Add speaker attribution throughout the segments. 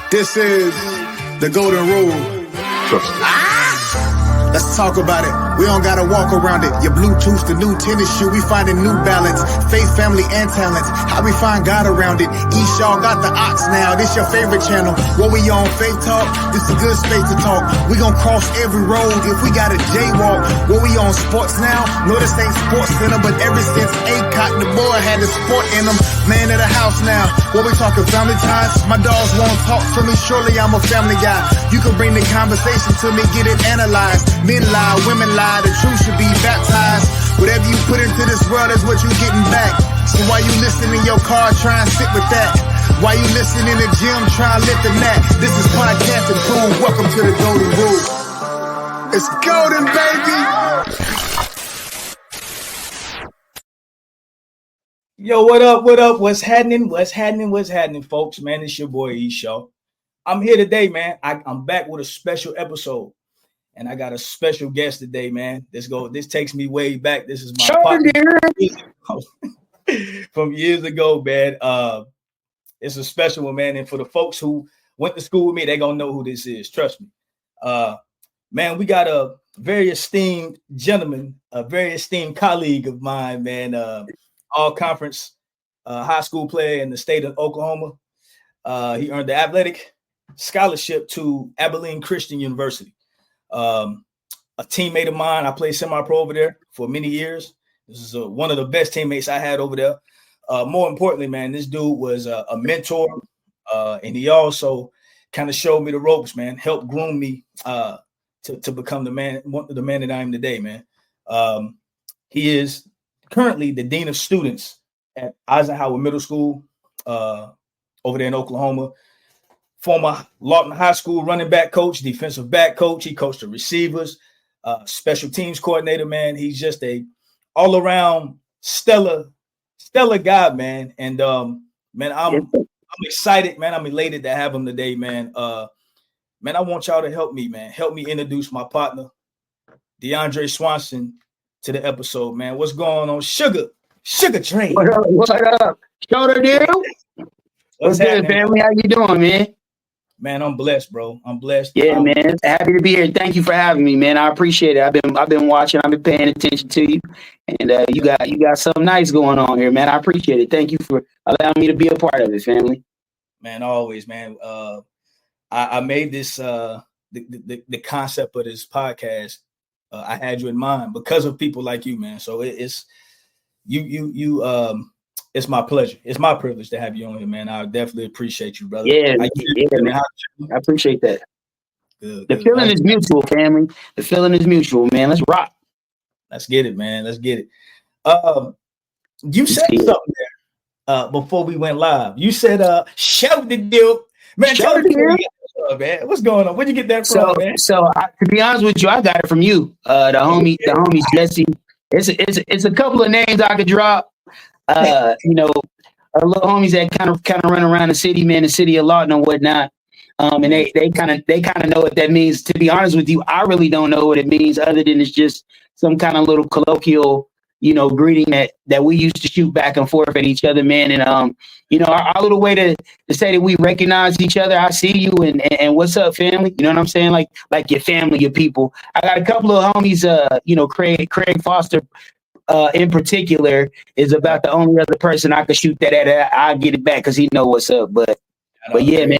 Speaker 1: This is the golden rule. Let's talk about it. We don't gotta walk around it. Your Bluetooth, the new tennis shoe. We finding new balance. Faith, family, and talents. How we find God around it. East y'all got the ox now. This your favorite channel. What we on Faith Talk? This a good space to talk. We gon' cross every road if we got a jaywalk. What we on sports now? No, this ain't sports center, but ever since Acot, the boy had the sport in him. Man of the house now. What we talking family ties? My dogs won't talk to me. Surely I'm a family guy. You can bring the conversation to me, get it analyzed. Men lie, women lie, the truth should be baptized. Whatever you put into this world is what you getting back. So while you listening in your car, try and sit with that. While you listening in the gym, try and lift the mat. This is podcast and cool. Welcome to the Golden Rule. It's golden, baby.
Speaker 2: Yo, what up? What up? What's happening? What's happening? What's happening, folks? Man, it's your boy E Show. I'm here today, man. I'm back with a special episode. And I got a special guest today, man. This takes me way back. This is my partner from years ago, man. It's a special one, man. And for the folks who went to school with me, they're gonna know who this is. Trust me. Man, we got a very esteemed gentleman, a very esteemed colleague of mine, man. All conference high school player in the state of Oklahoma. He earned the athletic scholarship to Abilene Christian University. A teammate of mine, I played semi-pro over there for many years. This is one of the best teammates I had over there. More importantly, man, this dude was a mentor, and he also kind of showed me the ropes, man, helped groom me to become the man that I am today, man. He is currently the dean of students at Eisenhower Middle School over there in Oklahoma. Former Lawton High School running back coach, defensive back coach. He coached the receivers, special teams coordinator, man. He's just a all-around stellar guy, man. And man, I'm excited, man. I'm elated to have him today, man. Man, I want y'all to help me, man. Help me introduce my partner, De'Andre Swanson, to the episode, man. What's going on, Sugar Train?
Speaker 3: What up? Shoulder deal. What's good, family? How you doing, man?
Speaker 2: Man, I'm blessed, bro. I'm blessed.
Speaker 3: Yeah, man. Happy to be here. Thank you for having me, man. I appreciate it. I've been watching. I've been paying attention to you, and you got something nice going on here, man. I appreciate it. Thank you for allowing me to be a part of it, family.
Speaker 2: Man, always, man. I made this the concept of this podcast. I had you in mind because of people like you, man. So it's you. It's my pleasure. It's my privilege to have you on here, man. I definitely appreciate you, brother.
Speaker 3: Yeah, I appreciate that.
Speaker 2: Good.
Speaker 3: The feeling is mutual, family. The feeling is mutual, man. Let's rock.
Speaker 2: Let's get it, man. Let's get it. You said something there before we went live. You said, shout the deal. Man, tell the deal, man. What's going on? Where'd you get that from, man?
Speaker 3: So to be honest with you, I got it from you. The homies Jesse. It's a couple of names I could drop. Our little homies that kind of run around the city, man, the city of Lawton and whatnot. And they kind of know what that means. To be honest with you, I really don't know what it means other than it's just some kind of little colloquial, greeting that we used to shoot back and forth at each other, man. And our little way to say that we recognize each other. I see you and what's up, family? You know what I'm saying? Like your family, your people. I got a couple of homies, Craig Foster. In particular, is about the only other person I could shoot that at. I'll get it back because he know what's up. But yeah, man,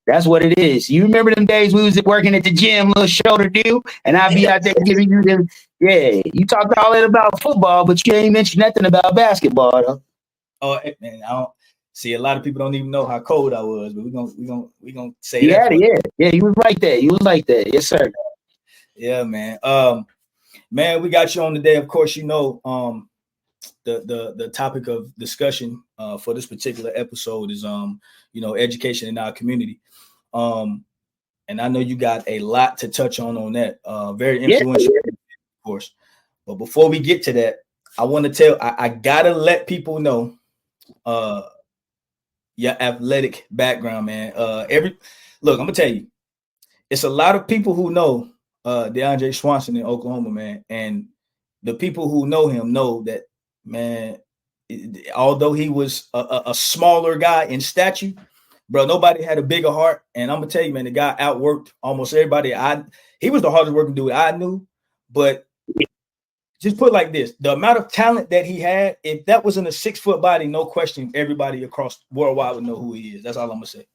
Speaker 3: that's what it is. You remember them days we was working at the gym, little shoulder deal, and I'd be out there giving you them. Yeah, you talked all that about football, but you ain't mentioned nothing about basketball, though.
Speaker 2: Oh man, I don't see. A lot of people don't even know how cold I was, but we gonna say
Speaker 3: that. Yeah. You was like that. Yes, sir.
Speaker 2: Yeah, man. Man, we got you on today. Of course, the topic of discussion for this particular episode is education in our community. And I know you got a lot to touch on that. Very influential, of course. But before we get to that, I want to tell I gotta let people know your athletic background, man. I'm gonna tell you, it's a lot of people who know De'Andre Swanson in Oklahoma, man. And the people who know him know that, man, although he was a smaller guy in stature, bro, nobody had a bigger heart. And I'm gonna tell you, man, the guy outworked almost everybody. He was the hardest working dude I knew, but just put it like this: the amount of talent that he had, if that was in a 6 foot body, no question, everybody across worldwide would know who he is. That's all I'm gonna say.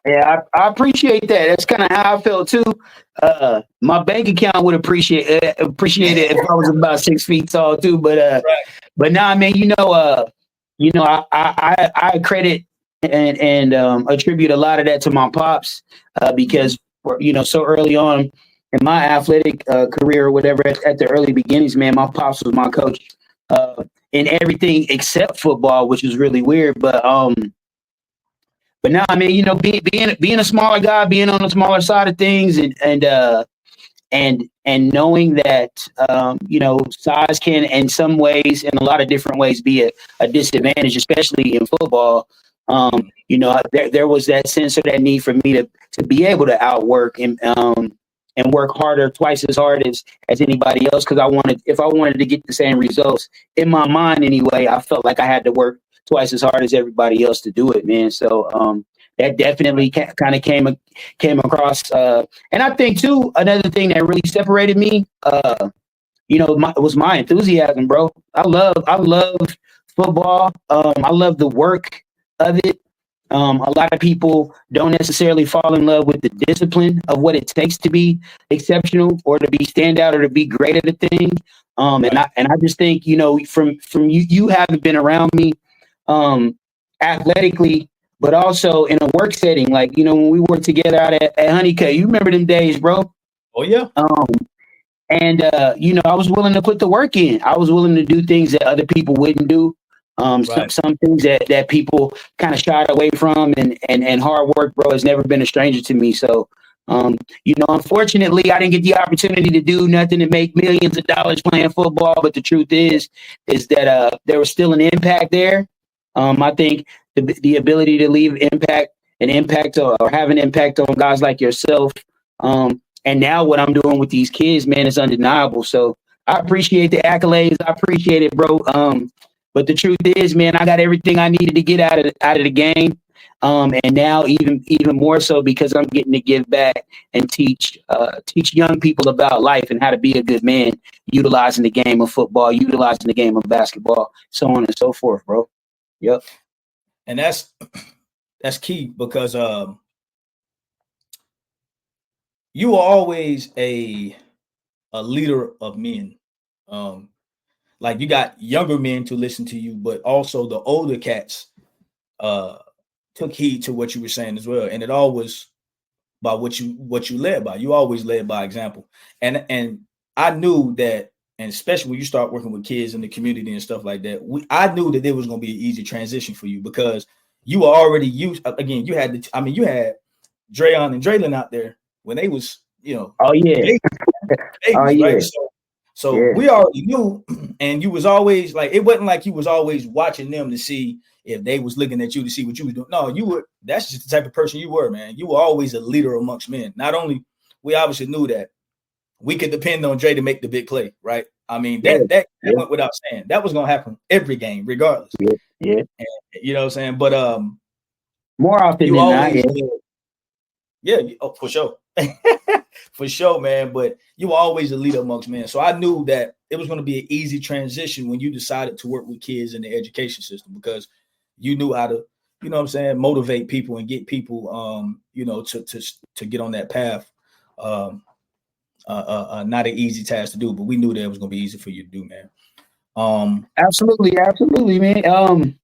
Speaker 3: Yeah, I appreciate that. That's kind of how I felt too. My bank account would appreciate it if I was about 6 feet tall too. But nah, man, I credit and attribute a lot of that to my pops because so early on in my athletic career or whatever at the early beginnings, man, my pops was my coach in everything except football, which is really weird. But now, I mean, being a smaller guy, being on the smaller side of things, and knowing that size can, in some ways, in a lot of different ways, be a disadvantage, especially in football. There was that sense or that need for me to be able to outwork and work harder, twice as hard as anybody else, because if I wanted to get the same results in my mind anyway, I felt like I had to work twice as hard as everybody else to do it, man. So that definitely kind of came across. And I think too, another thing that really separated me, was my enthusiasm, bro. I love football. I love the work of it. A lot of people don't necessarily fall in love with the discipline of what it takes to be exceptional or to be standout or to be great at a thing. And I just think, from you haven't been around me athletically, but also in a work setting, like, when we worked together out at Honeycut, you remember them days, bro?
Speaker 2: Oh yeah.
Speaker 3: I was willing to put the work in. I was willing to do things that other people wouldn't do. Some things that people kind of shied away from, and hard work, bro, has never been a stranger to me. So, unfortunately, I didn't get the opportunity to do nothing to make millions of dollars playing football. But the truth is that there was still an impact there. I think the ability to leave an impact or have an impact on guys like yourself. And now what I'm doing with these kids, man, is undeniable. So I appreciate the accolades. I appreciate it, bro. But the truth is, man, I got everything I needed to get out of the game. And now even more so because I'm getting to give back and teach young people about life and how to be a good man, utilizing the game of football, utilizing the game of basketball, so on and so forth, bro. Yep.
Speaker 2: And that's key because you are always a leader of men. Like you got younger men to listen to you, but also the older cats took heed to what you were saying as well. And it all was by what you led by. You always led by example. And I knew that, and especially when you start working with kids in the community and stuff like that, I knew that there was going to be an easy transition for you because you were already used. Again, you had Dreon and Draylon out there when they was,
Speaker 3: Oh yeah.
Speaker 2: babies,
Speaker 3: Oh yeah.
Speaker 2: right? So
Speaker 3: Yeah.
Speaker 2: we already knew, and you was always like, it wasn't like you was always watching them to see if they was looking at you to see what you was doing. No, that's just the type of person you were, man. You were always a leader amongst men. Not only, we obviously knew that we could depend on Dre to make the big play, right? I mean, that went without saying. That was gonna happen every game, regardless.
Speaker 3: Yeah.
Speaker 2: And, you know what I'm saying? But
Speaker 3: more often than not,
Speaker 2: for sure. For sure, man. But you were always a leader amongst men. So I knew that it was going to be an easy transition when you decided to work with kids in the education system because you knew how to, motivate people and get people, to get on that path. Not an easy task to do, but we knew that it was going to be easy for you to do, man.
Speaker 3: Absolutely, man.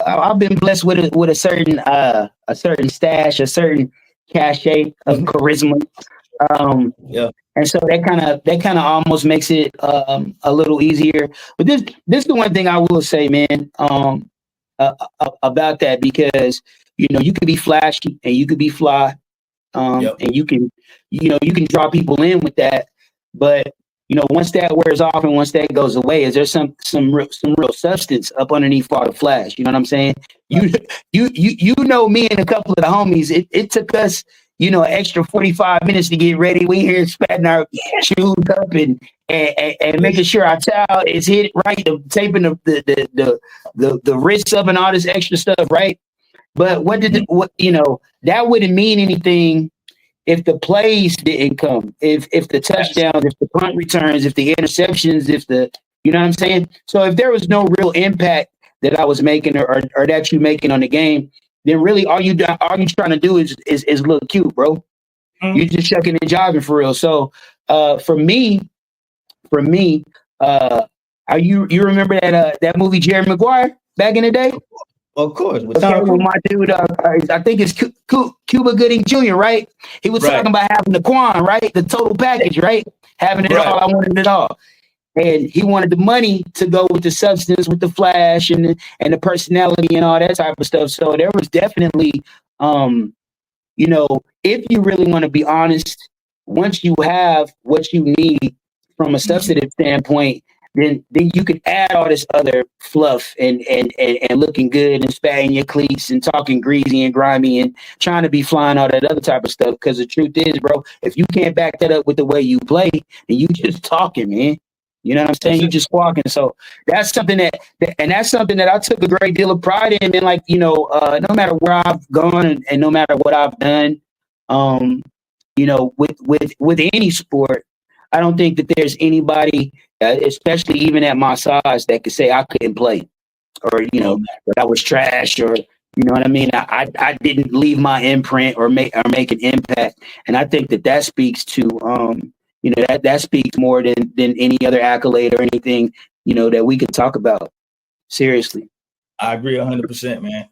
Speaker 3: I've been blessed with a certain stash, a certain cachet of charisma. And so that kind of almost makes it a little easier. But this is the one thing I will say, man, about that, because you can be flashy and you can be fly, and you can draw people in with that. But once that wears off and once that goes away, is there some real substance up underneath all the flash? You know what I'm saying?
Speaker 2: Right.
Speaker 3: Me and a couple of the homies, it took us, an extra 45 minutes to get ready. We here spatting our shoes up and making sure our towel is hit right, taping the wrists up and all this extra stuff, right? But that wouldn't mean anything if the plays didn't come, if the touchdowns, if the punt returns, if the interceptions, you know what I'm saying? So if there was no real impact that I was making or that you making on the game, then really all you trying to do is look cute, bro. You just shucking and jiving for real. So for me, you remember that movie Jerry Maguire back in the day?
Speaker 2: Of course.
Speaker 3: With my dude, I think it's Cuba Gooding Jr., right? He was talking about having the Quan, right? The total package, right? Having it all. I wanted it all. And he wanted the money to go with the substance, with the flash and the personality and all that type of stuff. So there was definitely, if you really want to be honest, once you have what you need from a substantive standpoint, then you can add all this other fluff and looking good and spatting your cleats and talking greasy and grimy and trying to be flying all that other type of stuff. Because the truth is, bro, if you can't back that up with the way you play, then you just talking, man. You know what I'm saying? You just walking. So that's something that I took a great deal of pride in. And like, no matter where I've gone and no matter what I've done, with any sport, I don't think that there's anybody, especially even at my size, that could say I couldn't play or, that I was trash or, you know what I mean? I didn't leave my imprint or make an impact. And I think that speaks to, that speaks more than any other accolade or anything, that we could talk about. Seriously.
Speaker 2: I agree 100%, man.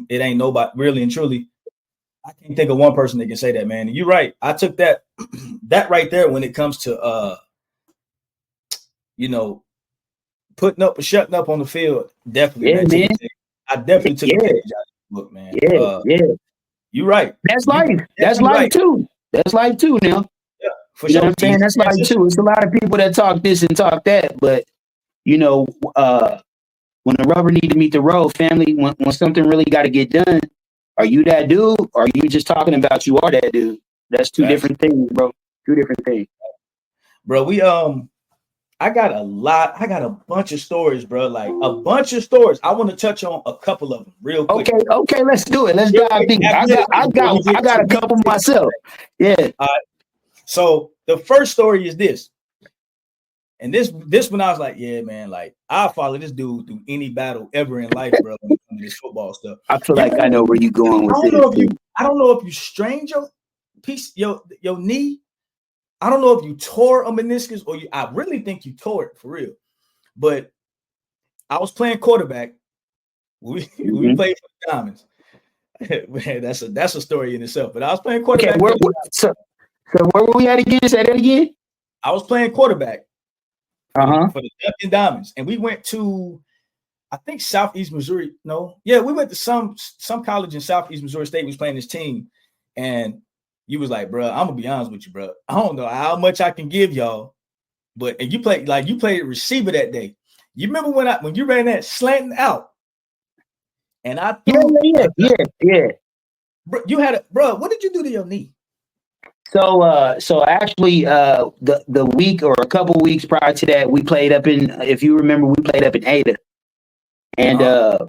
Speaker 2: It ain't nobody really and truly. I can't think of one person that can say that, man. And you're right. I took that right there when it comes to putting up or shutting up on the field. Definitely, man. I definitely took a page out of the book, man. You're right.
Speaker 3: That's life. That's life right. Too. That's life too now.
Speaker 2: Yeah, for sure.
Speaker 3: Know what I'm saying? That's life too. It's a lot of people that talk this and talk that, but when the rubber need to meet the road, family, when something really got to get done, are you that dude? Or are you just talking about you are that dude? That's two different things, bro. Two different things.
Speaker 2: Bro, I got a bunch of stories, bro. Like a bunch of stories. I want to touch on a couple of them real quick.
Speaker 3: Okay, let's do it. Let's dive deep. I got a couple myself. Yeah.
Speaker 2: All right. So the first story is this. And this one I was like, yeah, man, like I'll follow this dude through any battle ever in life, bro, when it comes to this football stuff.
Speaker 3: I feel like I know where you're going with this.
Speaker 2: I don't know if you strained your knee. I don't know if you tore a meniscus or I really think you tore it for real. But I was playing quarterback. We played for the Diamonds. Man, that's a story in itself. But I was playing quarterback.
Speaker 3: Okay, so where were we at again? Say that again.
Speaker 2: I was playing quarterback.
Speaker 3: For
Speaker 2: the Diamonds, and we went to, I think Southeast Missouri. We went to some college in Southeast Missouri State. We was playing this team, and you was like, bro, I'm gonna be honest with you, bro. I don't know how much I can give y'all, and you played receiver that day. You remember when you ran that slanting out, and I threw,
Speaker 3: yeah.
Speaker 2: Bro, what did you do to your knee?
Speaker 3: So actually, the week or a couple of weeks prior to that, we played up in, if you remember, we played up in Ada, and a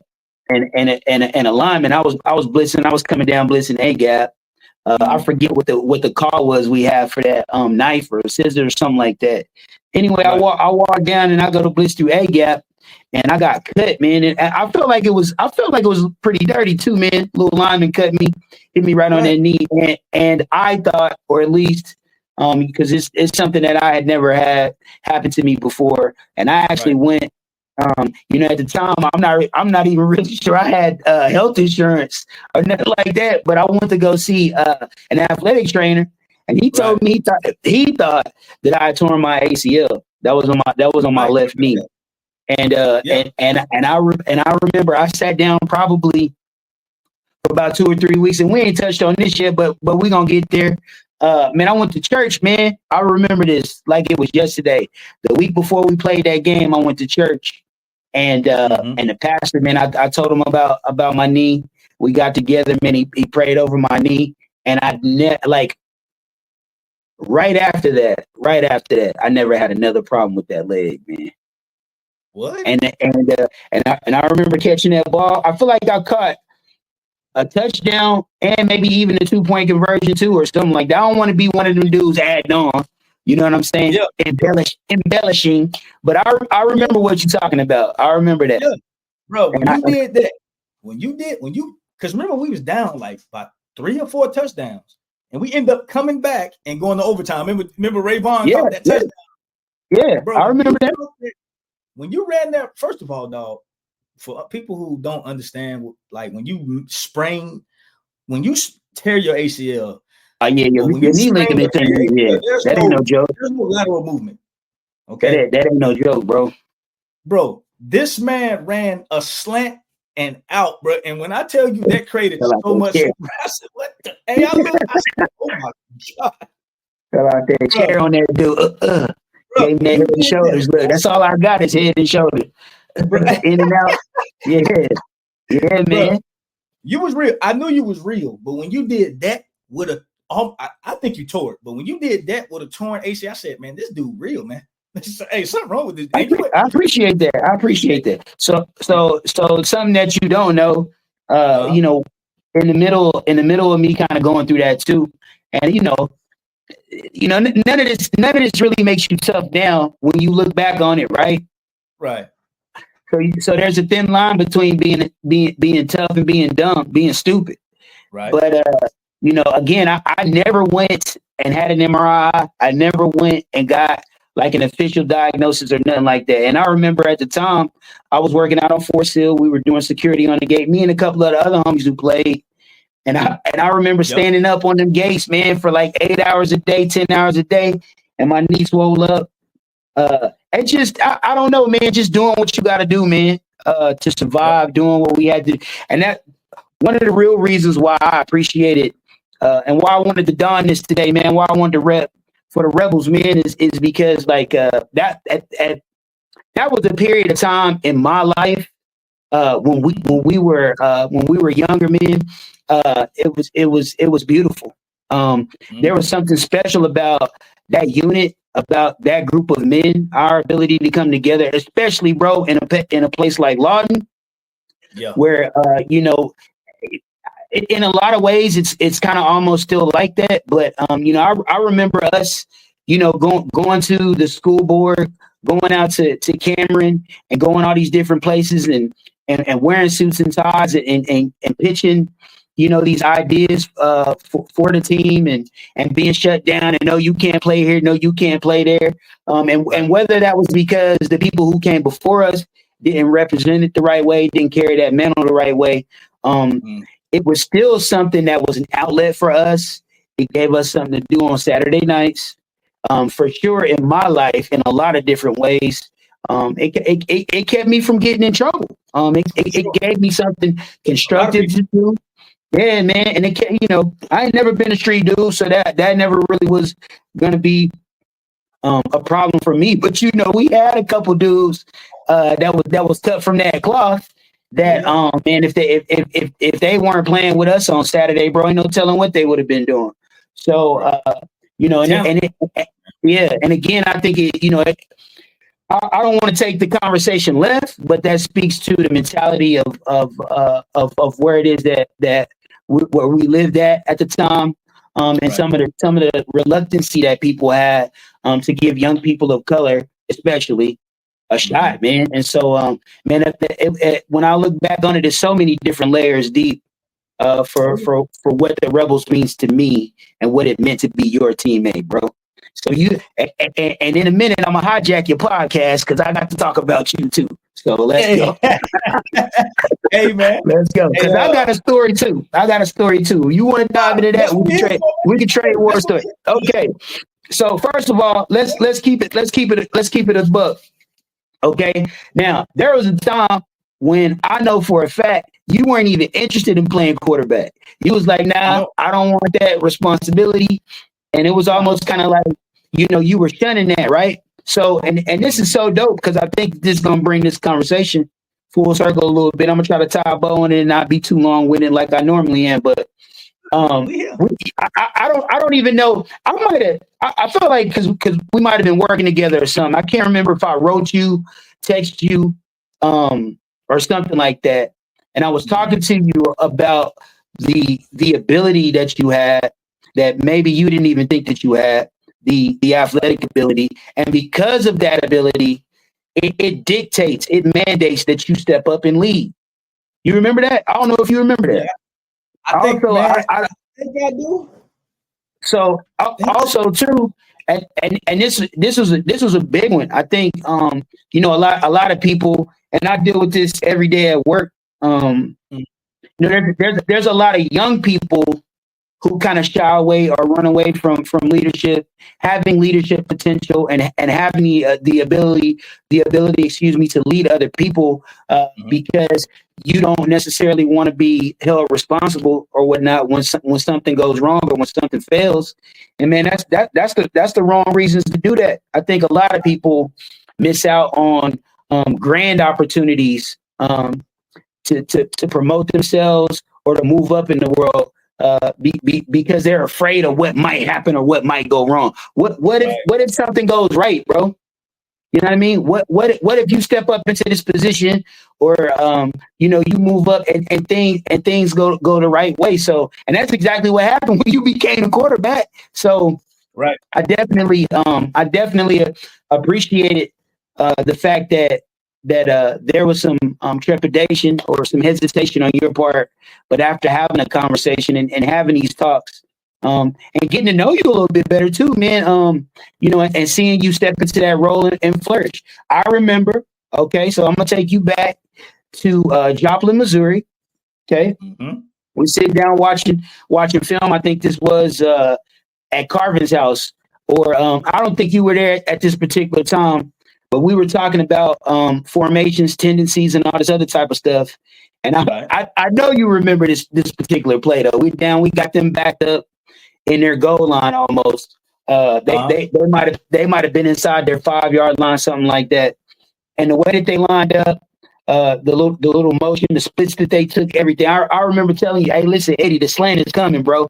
Speaker 3: lineman. I was blitzing. I was coming down blitzing A gap. I forget what the call was we had for that knife or scissor or something like that. Anyway, right. I walk down and I go to blitz through A gap, and I got cut, man. And I felt like it was pretty dirty too, man. Little lineman cut me, hit me right on that knee, and I thought, or at least because it's something that I had never had happen to me before, and I actually went. At the time, I'm not even really sure I had health insurance or nothing like that. But I went to go see an athletic trainer, and he told me he thought that I had torn my ACL. That was on my left knee. And I remember I sat down probably for about 2 or 3 weeks, and we ain't touched on this yet, but we're gonna get there. Man, I went to church, man. I remember this like it was yesterday. The week before we played that game, I went to church, and the pastor, man, I told him about my knee. We got together, man. He prayed over my knee, and right after that, I never had another problem with that leg, man.
Speaker 2: What?
Speaker 3: And I remember catching that ball. I feel like I caught a touchdown and maybe even a 2-point conversion too, or something like that. I don't want to be one of them dudes adding on. You know what I'm saying?
Speaker 2: Yeah.
Speaker 3: Embellishing. But I remember what you're talking about. I remember that.
Speaker 2: Yeah. Bro, when
Speaker 3: And
Speaker 2: you did that, because remember we was down like by 3 or 4 touchdowns, and we end up coming back and going to overtime. Remember Ray Vaughn caught that touchdown?
Speaker 3: Yeah,
Speaker 2: Bro,
Speaker 3: I remember that.
Speaker 2: When you ran that, first of all, dog, for people who don't understand, like when you tear your ACL,
Speaker 3: Your
Speaker 2: when you
Speaker 3: knee
Speaker 2: sprain
Speaker 3: ligament thing.
Speaker 2: your
Speaker 3: Yeah,
Speaker 2: ACL,
Speaker 3: that ain't no joke.
Speaker 2: there's no lateral movement. Okay,
Speaker 3: that ain't no joke,
Speaker 2: bro. This man ran a slant and out, bro. And when I tell you that created so much, I said, "What the?" Hey, I said, "Oh my god!"
Speaker 3: Fell out there, chair on that dude.
Speaker 2: Bro,
Speaker 3: Gave me that head and shoulders. Look, that's all I got is head and shoulders. In and out. Yeah, man.
Speaker 2: Bro, you was real. I knew you was real, but when you did that with a, I think you tore it. But when you did that with a torn ACL, I said, "Man, this dude real, man." Hey, something wrong with this.
Speaker 3: I appreciate that. So something that you don't know, you know, in the middle of me kind of going through that too, and you know, none of this really makes you tough down when you look back on it, right?
Speaker 2: Right.
Speaker 3: So there's a thin line between being tough and being dumb, being stupid.
Speaker 2: Right.
Speaker 3: But you know, again, I never went and had an MRI. I never went and got like an official diagnosis or nothing like that. And I remember at the time I was working out on Forest Hill. We were doing security on the gate. Me and a couple of the other homies who played. And I remember standing up on them gates, man, for like 8 hours a day, 10 hours a day, and my knees swole up. And just I don't know, man, just doing what you got to do, man, to survive, doing what we had to. And that one of the real reasons why I appreciate it and why I wanted to don this today, man, why I wanted to rep for the Rebels, man, is because like that was a period of time in my life when we were younger men. It was beautiful. There was something special about that unit, about that group of men, our ability to come together, especially, bro, in a place like Lawton, where you know, in a lot of ways it's kind of almost still like that. But you know, I remember us, you know, going to the school board, going out to Cameron, and going all these different places, and wearing suits and ties, and pitching, you know, these ideas for the team, and being shut down, and no, you can't play here, no, you can't play there. And whether that was because the people who came before us didn't represent it the right way, didn't carry that mantle the right way, it was still something that was an outlet for us. It gave us something to do on Saturday nights. For sure, in my life, in a lot of different ways, it kept me from getting in trouble. It gave me something constructive to do. Yeah, man. And it kept, you know, I ain't never been a street dude, so that never really was gonna be a problem for me. But you know, we had a couple dudes that was cut from that cloth. That man, if they weren't playing with us on Saturday, bro, ain't no telling what they would have been doing. So you know, and again, I think it, you know, I don't want to take the conversation left, but that speaks to the mentality of where it is that where we lived at the time, and some of the reluctancy that people had to give young people of color, especially, a shot, man. And so, man, when I look back on it, there's so many different layers deep for what the Rebels means to me and what it meant to be your teammate, bro. So and in a minute, I'm gonna hijack your podcast because I got to talk about you too. So let's go.
Speaker 2: Hey, man,
Speaker 3: let's go. Because I got a story too. You want to dive into that? We can trade war story. Okay. So first of all, let's keep it a buck. Okay. Now there was a time when I know for a fact you weren't even interested in playing quarterback. You was like, nah, I don't want that responsibility. And it was almost kind of like, you know, you were shunning that, right? So, and this is so dope because I think this is going to bring this conversation full circle a little bit. I'm going to try to tie a bow on it and not be too long with it like I normally am. But I don't even know. I felt like because we might have been working together or something. I can't remember if I wrote you, text you, or something like that. And I was talking to you about the ability that you had that maybe you didn't even think that you had, the athletic ability, and because of that ability, it dictates, it mandates that you step up and lead. You remember that? I don't know if you remember that.
Speaker 2: Yeah, I think,
Speaker 3: Also,
Speaker 2: man, I think I do.
Speaker 3: So also too, and this was a big one. I think you know, a lot of people, and I deal with this every day at work.
Speaker 2: Mm.
Speaker 3: You know, there's a lot of young people who kind of shy away or run away from leadership, having leadership potential, and having the ability, excuse me, to lead other people, because you don't necessarily want to be held responsible or whatnot when something goes wrong or when something fails. And man, that's the wrong reasons to do that. I think a lot of people miss out on grand opportunities to promote themselves or to move up in the world. Because they're afraid of what might happen or what might go wrong. What if something goes right, bro? You know what I mean? What if you step up into this position, or you know, you move up and things go the right way? So, and that's exactly what happened when you became a quarterback. So,
Speaker 2: right,
Speaker 3: I definitely appreciated the fact that there was some trepidation or some hesitation on your part, but after having a conversation and having these talks, and getting to know you a little bit better too, man, you know, and seeing you step into that role and flourish. I remember, okay, so I'm gonna take you back to Joplin, Missouri. Okay, we sit down watching film. I think this was at Carvin's house, or I don't think you were there at this particular time, but we were talking about formations, tendencies, and all this other type of stuff. And I know you remember this particular play though. We got them backed up in their goal line almost. They might have been inside their 5-yard line, something like that. And the way that they lined up, the little motion, the splits that they took, everything. I remember telling you, hey, listen, Eddie, the slant is coming, bro.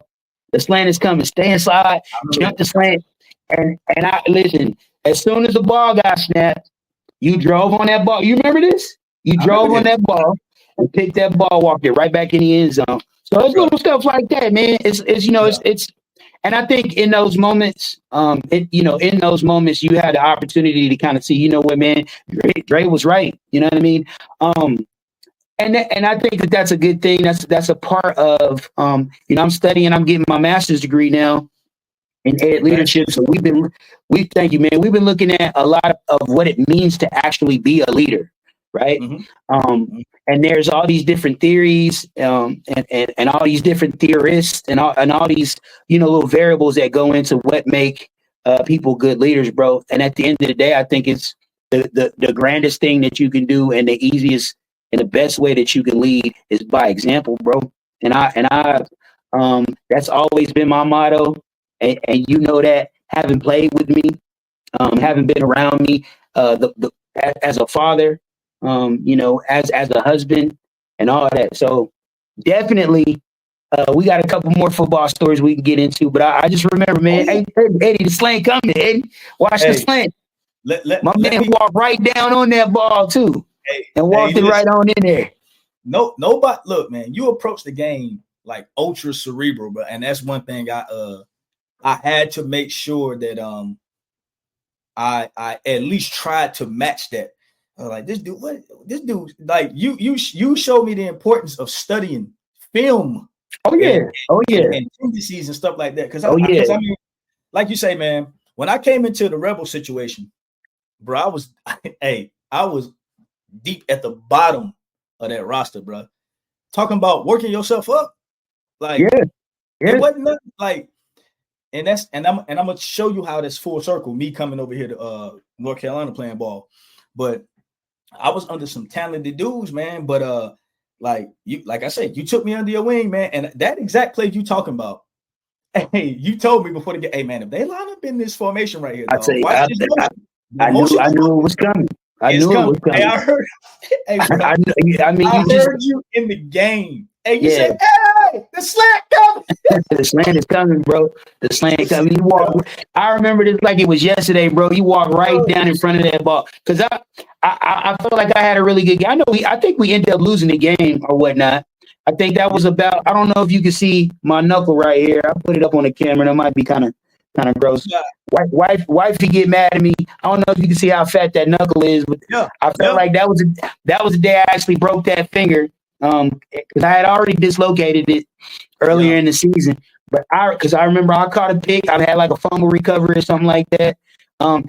Speaker 3: The slant is coming. Stay inside, jump the slant. And I listen, as soon as the ball got snapped, you drove on that ball. You remember this? You drove on that ball and picked that ball, walked it right back in the end zone. So it's little stuff like that, man. It's you know, it's and I think in those moments, in those moments, you had the opportunity to kind of see, you know what, man, Dre was right. You know what I mean? And I think that's a good thing. That's a part of, you know, I'm studying, I'm getting my master's degree now in ed leadership. So thank you, man. We've been looking at a lot of what it means to actually be a leader, right? And there's all these different theories, and all these different theorists, and all these, you know, little variables that go into what make people good leaders, bro. And at the end of the day, I think it's the grandest thing that you can do, and the easiest and the best way that you can lead is by example, bro. And I that's always been my motto. And you know that, having played with me, having been around me, as a father, you know, as a husband, and all that. So definitely, we got a couple more football stories we can get into. But I just remember, man, hey, Eddie, the slant coming, Eddie. Watch the slant. My man walked right down on that ball too, and walked it right on in there.
Speaker 2: Nobody, look, man, you approach the game like ultra cerebral, but and that's one thing I had to make sure that I at least tried to match that. Like this dude, like you showed me the importance of studying film. And tendencies and stuff like that. Because I mean, like you say, man, when I came into the Rebel situation, bro, I was deep at the bottom of that roster, bro. Talking about working yourself up, like it wasn't nothing, like. And I'm gonna show you how that's full circle. Me coming over here to North Carolina playing ball, but I was under some talented dudes, man. But like I said, you took me under your wing, man. And that exact play you talking about, hey, you told me before the game, hey man, if they line up in this formation right here, dog,
Speaker 3: I knew it was coming. I knew it was coming.
Speaker 2: Hey, I heard. Hey, bro, I heard you in the game. Hey, you said, hey, the slant coming.
Speaker 3: The slant is coming, bro. The slant coming. You walk. I remember this like it was yesterday, bro. You walk right down in front of that ball. Because I felt like I had a really good game. I think we ended up losing the game or whatnot. I think that was about. I don't know if you can see my knuckle right here. I put it up on the camera. That might be kind of gross.
Speaker 2: Yeah.
Speaker 3: Wifey get mad at me. I don't know if you can see how fat that knuckle is, but
Speaker 2: Yeah.
Speaker 3: I felt like that was the day I actually broke that finger. Because I had already dislocated it earlier in the season. But because I remember I caught a pick. I had like a fumble recovery or something like that. And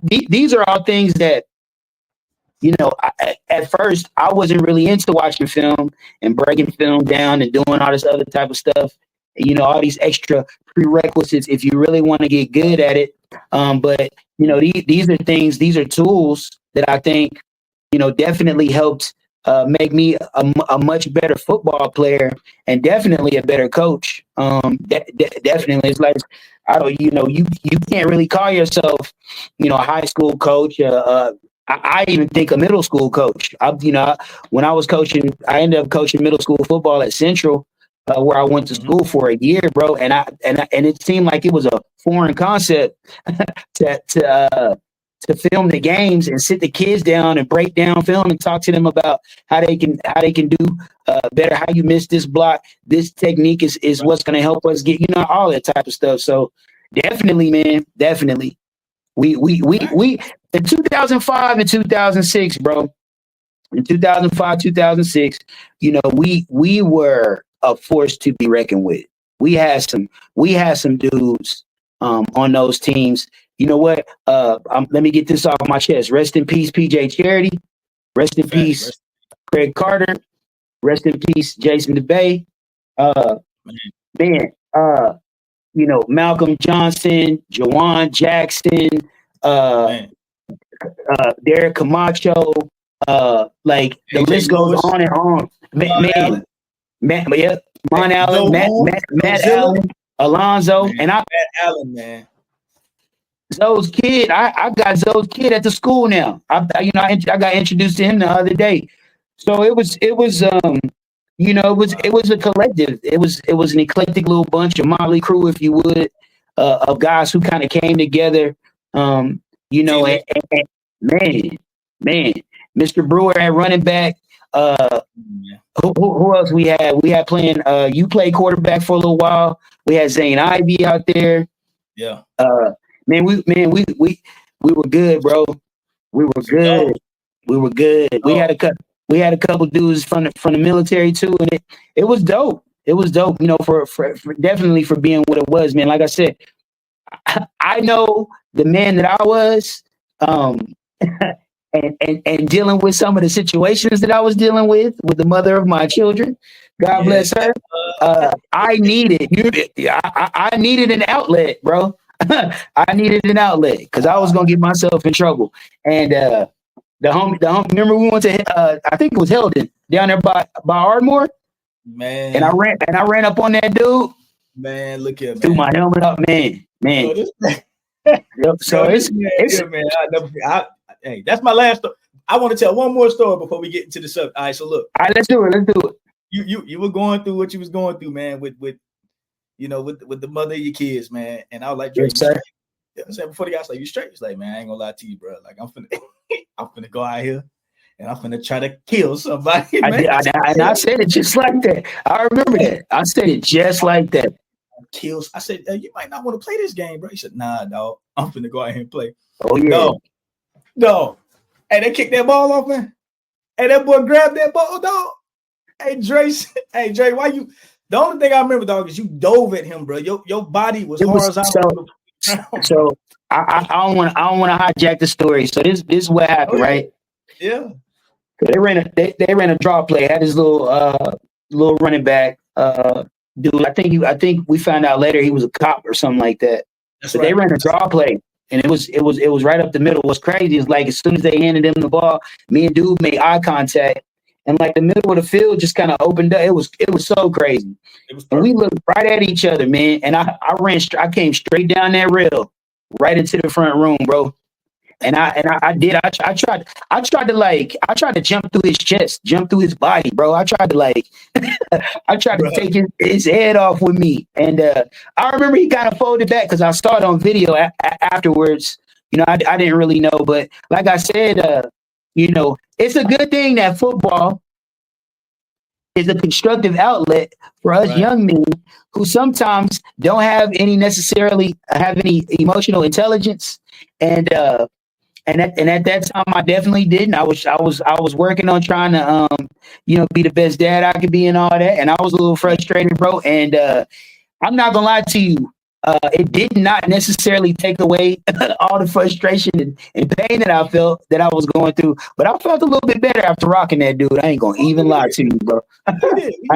Speaker 3: these are all things that, at first I wasn't really into watching film and breaking film down and doing all this other type of stuff. All these extra prerequisites if you really want to get good at it. But these are things, these are tools that I think, definitely helped make me a much better football player and definitely a better coach. Definitely, it's like you can't really call yourself, a high school coach. I even think a middle school coach. When I was coaching, I ended up coaching middle school football at Central, where I went to school for a year, bro. And it seemed like it was a foreign concept to film the games and sit the kids down and break down film and talk to them about how they can do better, how you miss this block. This technique is what's going to help us get, all that type of stuff. So definitely, man, definitely. We in 2005 and 2006, bro. In 2005, 2006, we were a force to be reckoned with. We had some dudes on those teams. You know what? Let me get this off my chest. Rest in peace, PJ Charity. Rest in peace, Craig Carter. Rest in peace, Jason DeBay. Malcolm Johnson, Jawan Jackson, Derek Camacho. The list goes on and on. Mon Allen, Matt Allen, Alonzo, and Matt
Speaker 2: Allen, man.
Speaker 3: Zoe's kid. I got Zoe's kid at the school now. I got introduced to him the other day. So it was a collective. It was an eclectic little bunch, a motley crew, if you would, of guys who kind of came together. And man, Mr. Brewer at running back. Who else we had? We had playing. You played quarterback for a little while. We had Zane Ivey out there.
Speaker 2: Yeah.
Speaker 3: We were good, bro. We were good. We were good. We had a couple dudes from the military too, and it was dope. It was dope, for definitely for being what it was, man. Like I said, I know the man that I was, and dealing with some of the situations that I was dealing with the mother of my children. God bless her. I needed I needed an outlet, bro. I needed an outlet because I was gonna get myself in trouble. And the homie, remember we went to I think it was Heldon down there by Ardmore.
Speaker 2: Man.
Speaker 3: And I ran up on that dude.
Speaker 2: Man, look here, man.
Speaker 3: Threw my helmet up, man. So
Speaker 2: hey, that's my last story. I want to tell one more story before we get into the subject. All right, so look.
Speaker 3: All right, let's do it.
Speaker 2: You were going through what you was going through, man, with the mother of your kids, man. And I was like, Drake,
Speaker 3: yes,
Speaker 2: I said before the guys like, you straight? It's like, man, I ain't gonna lie to you, bro. Like I'm finna go out here and I'm finna try to kill somebody. Man.
Speaker 3: I said it just like that. I remember that. I said it just like that.
Speaker 2: I said, you might not want to play this game, bro. He said, nah, dog. I'm finna go out here and play.
Speaker 3: Oh yeah.
Speaker 2: No. Hey, they kicked that ball off, man. Hey, that boy grabbed that ball, dog. Hey, Dre, why you? The only thing I remember, dog, is you dove at him, bro. Your body was horizontal.
Speaker 3: So I don't want to hijack the story. So this is what happened, right?
Speaker 2: Yeah.
Speaker 3: They ran a draw play. Had this little running back dude. I think we found out later he was a cop or something like that. But right. They ran a draw play. And it was right up the middle. What's crazy is like as soon as they handed him the ball, me and dude made eye contact, and like the middle of the field just kind of opened up. It was so crazy. And we looked right at each other, man. And I came straight down that rail, right into the front room, bro. And I tried to jump through his chest, jump through his body, bro. I tried to take his head off with me. And I remember he kind of folded back because I saw it on video afterwards. I didn't really know, but like I said, it's a good thing that football is a constructive outlet for us young men who sometimes don't have any emotional intelligence. And at that time, I definitely didn't. I was working on trying to be the best dad I could be and all that. And I was a little frustrated, bro. And I'm not gonna lie to you. It did not necessarily take away all the frustration and pain that I felt that I was going through, but I felt a little bit better after rocking that dude. I ain't gonna even lie to you, bro. I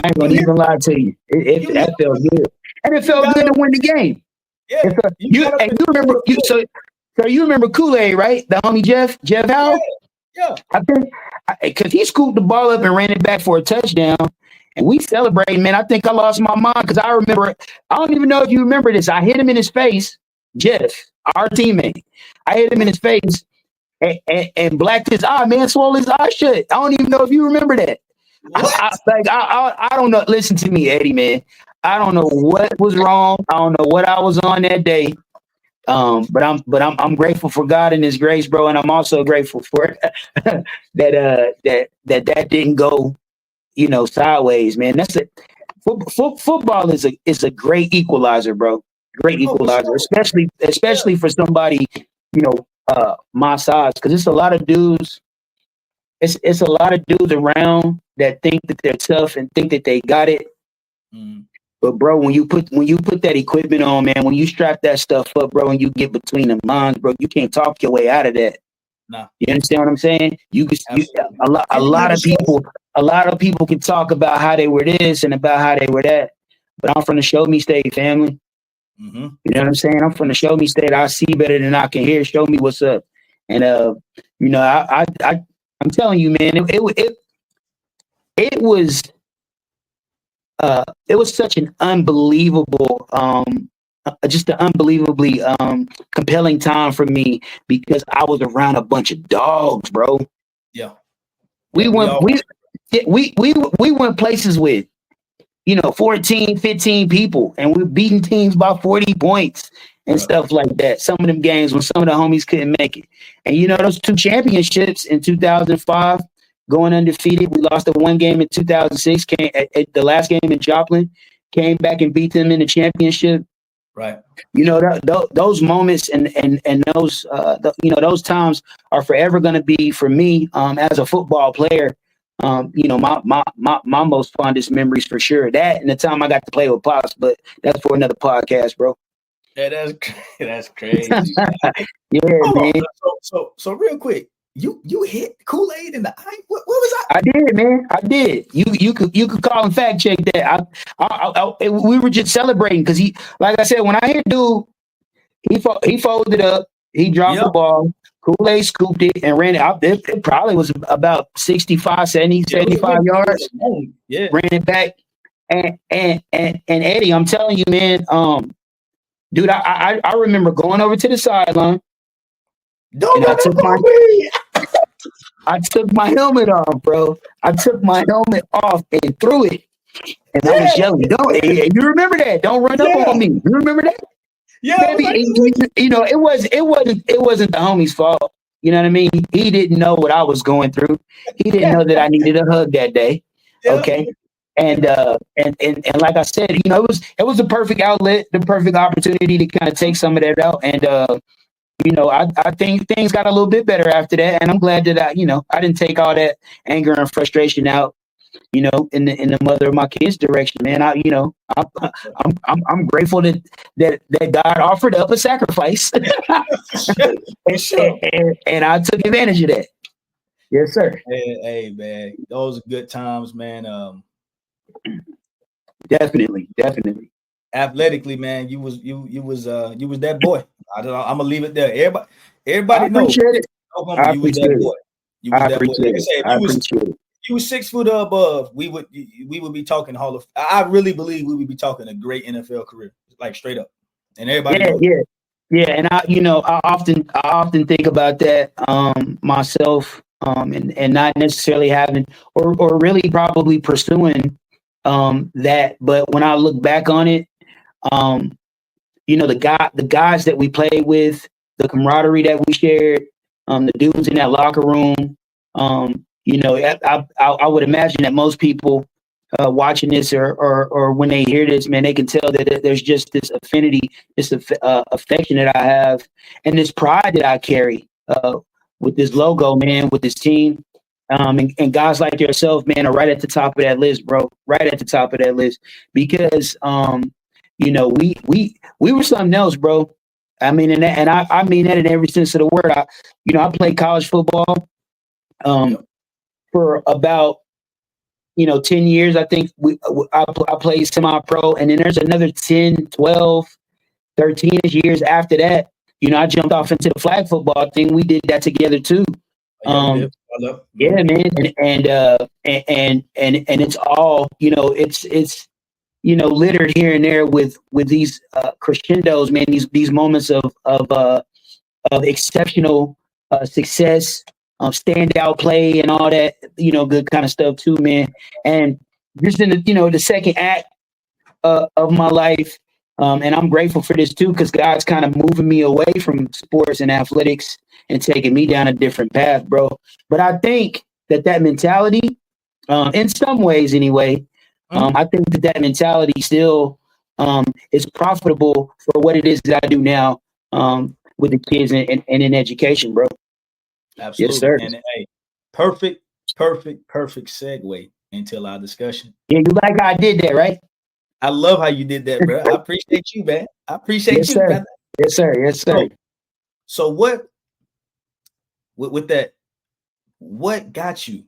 Speaker 3: ain't gonna even lie to you. That felt good, and it felt good to win the game.
Speaker 2: Yeah,
Speaker 3: you remember you remember Kool-Aid, right? The homie Jeff How?
Speaker 2: Yeah.
Speaker 3: I think because he scooped the ball up and ran it back for a touchdown. And we celebrated, man. I think I lost my mind because I remember, I don't even know if you remember this. I hit him in his face, Jeff, our teammate. I hit him in his face and blacked his eye, man, swole his eye shut. I don't even know if you remember that. I don't know. Listen to me, Eddie, man. I don't know what was wrong. I don't know what I was on that day. But I'm grateful for God and His grace, bro, and I'm also grateful for that didn't go, sideways, man. That's it. Football is a great equalizer, bro. Great equalizer, especially for somebody, my size, because it's a lot of dudes. It's a lot of dudes around that think that they're tough and think that they got it. But bro, when you put that equipment on, man, when you strap that stuff up, bro, and you get between the lines, bro, you can't talk your way out of that.
Speaker 2: No.
Speaker 3: You understand what I'm saying? A lot of people can talk about how they were this and about how they were that, but I'm from the show me state, family.
Speaker 2: Mm-hmm.
Speaker 3: You know what I'm saying? I'm from the show me state. I see better than I can hear. Show me what's up. And I'm telling you, man, it was such an unbelievable, just an unbelievably compelling time for me because I was around a bunch of dogs, bro.
Speaker 2: Yeah.
Speaker 3: We went places with, 14, 15 people, and we're beating teams by 40 points and stuff like that. Some of them games when some of the homies couldn't make it. And those 2 championships in 2005, going undefeated. We lost the 1 game in 2006. Came at the last game in Joplin, came back and beat them in the championship.
Speaker 2: Right.
Speaker 3: Those moments and those those times are forever going to be for me as a football player. My most fondest memories for sure. That and the time I got to play with Pops, but that's for another podcast, bro.
Speaker 2: Yeah, that's crazy.
Speaker 3: Man.
Speaker 2: So real quick, you hit Kool-Aid in the eye. What was
Speaker 3: I did, man. I did. You could call and fact check that. We were just celebrating because he, like I said, when I hit dude, he folded up, he dropped the ball. Kool-Aid scooped it and ran it out. It probably was about 65, 70, 75 yards.
Speaker 2: Yeah.
Speaker 3: Ran it back. And Eddie, I'm telling you, man, dude, I remember going over to the sideline. I took my helmet off, bro. I took my helmet off and threw it. And I was yelling, you remember that? Don't run up on me. You remember that?
Speaker 2: Yeah.
Speaker 3: Maybe, it wasn't the homie's fault. You know what I mean? He didn't know what I was going through. He didn't know that I needed a hug that day. Okay. And like I said, it was the perfect outlet, the perfect opportunity to kind of take some of that out. And I think things got a little bit better after that, and I'm glad that I didn't take all that anger and frustration out, in the mother of my kids' direction, man. I'm grateful that God offered up a sacrifice, and I took advantage of that. Yes, sir.
Speaker 2: Hey, man, those are good times, man.
Speaker 3: Definitely.
Speaker 2: Athletically, man, you was that boy. I'm gonna leave it there. Everybody knows. You was that boy. You was that boy. Like I said, you was 6 foot above, we would be talking I really believe we would be talking a great NFL career, like straight up. And everybody knows.
Speaker 3: Yeah. And I often think about that myself, and not necessarily having or really probably pursuing that. But when I look back on it, the guys that we played with, the camaraderie that we shared, the dudes in that locker room, I would imagine that most people watching this or when they hear this, man, they can tell that there's just this affinity, this affection that I have, and this pride that I carry with this logo, man, with this team. And guys like yourself, man, are right at the top of that list, bro. Right at the top of that list, because we were something else, bro. I mean, and I mean that in every sense of the word. I played college football for about 10 years. I think I played semi-pro, and then there's another 10, 12, 13 years after that. I jumped off into the flag football thing. We did that together too. Yeah, man, and it's all it's littered here and there with these crescendos, man. These moments of exceptional success, standout play, and all that good kind of stuff too, man. And just in the second act of my life, and I'm grateful for this too, because God's kind of moving me away from sports and athletics and taking me down a different path, bro. But I think that mentality, in some ways anyway, I think that mentality still is profitable for what it is that I do now with the kids and in education, bro.
Speaker 2: Absolutely.
Speaker 3: Yes, sir.
Speaker 2: And hey, perfect segue into our discussion.
Speaker 3: Yeah, you like how I did that, right?
Speaker 2: I love how you did that, bro. I appreciate you, man. I appreciate
Speaker 3: yes,
Speaker 2: you,
Speaker 3: sir.
Speaker 2: brother.
Speaker 3: Yes, sir. Yes, sir.
Speaker 2: So what with that, what got you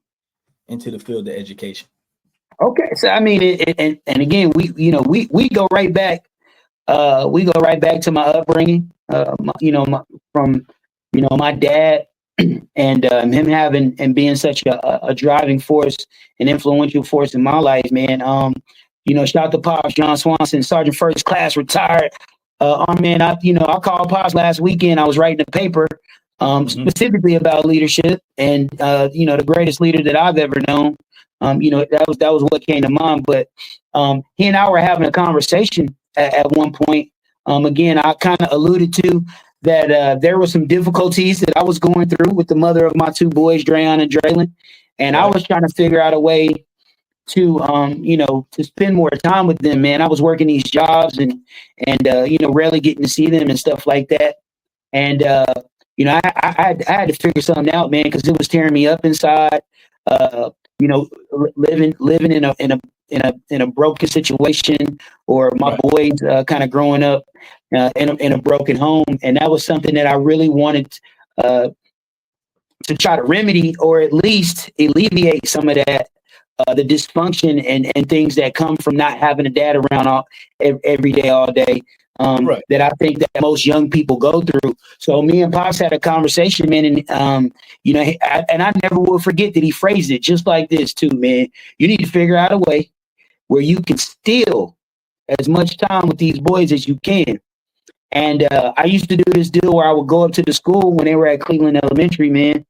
Speaker 2: into the field of education?
Speaker 3: Okay, so I mean, and again, we go right back. We go right back to my upbringing. From my dad and him having and being such a driving force, an influential force in my life, man. Shout out to Pops, John Swanson, Sergeant First Class, retired. Man, I called Pops last weekend. I was writing a paper specifically about leadership, and the greatest leader that I've ever known. That was what came to mind. But he and I were having a conversation at one point. Again, I kind of alluded to that there were some difficulties that I was going through with the mother of my two boys, Drayon and Draylon, and I was trying to figure out a way to to spend more time with them, man. I was working these jobs and rarely getting to see them and stuff like that. And I had to figure something out, man, because it was tearing me up inside. Living in a broken situation, or my boys kind of growing up in a broken home, and that was something that I really wanted to try to remedy, or at least alleviate some of that. The dysfunction and things that come from not having a dad around every day, all day, that I think that most young people go through. So me and Pops had a conversation, man, and I never will forget that he phrased it just like this too, man. You need to figure out a way where you can steal as much time with these boys as you can. And I used to do this deal where I would go up to the school when they were at Cleveland Elementary, man,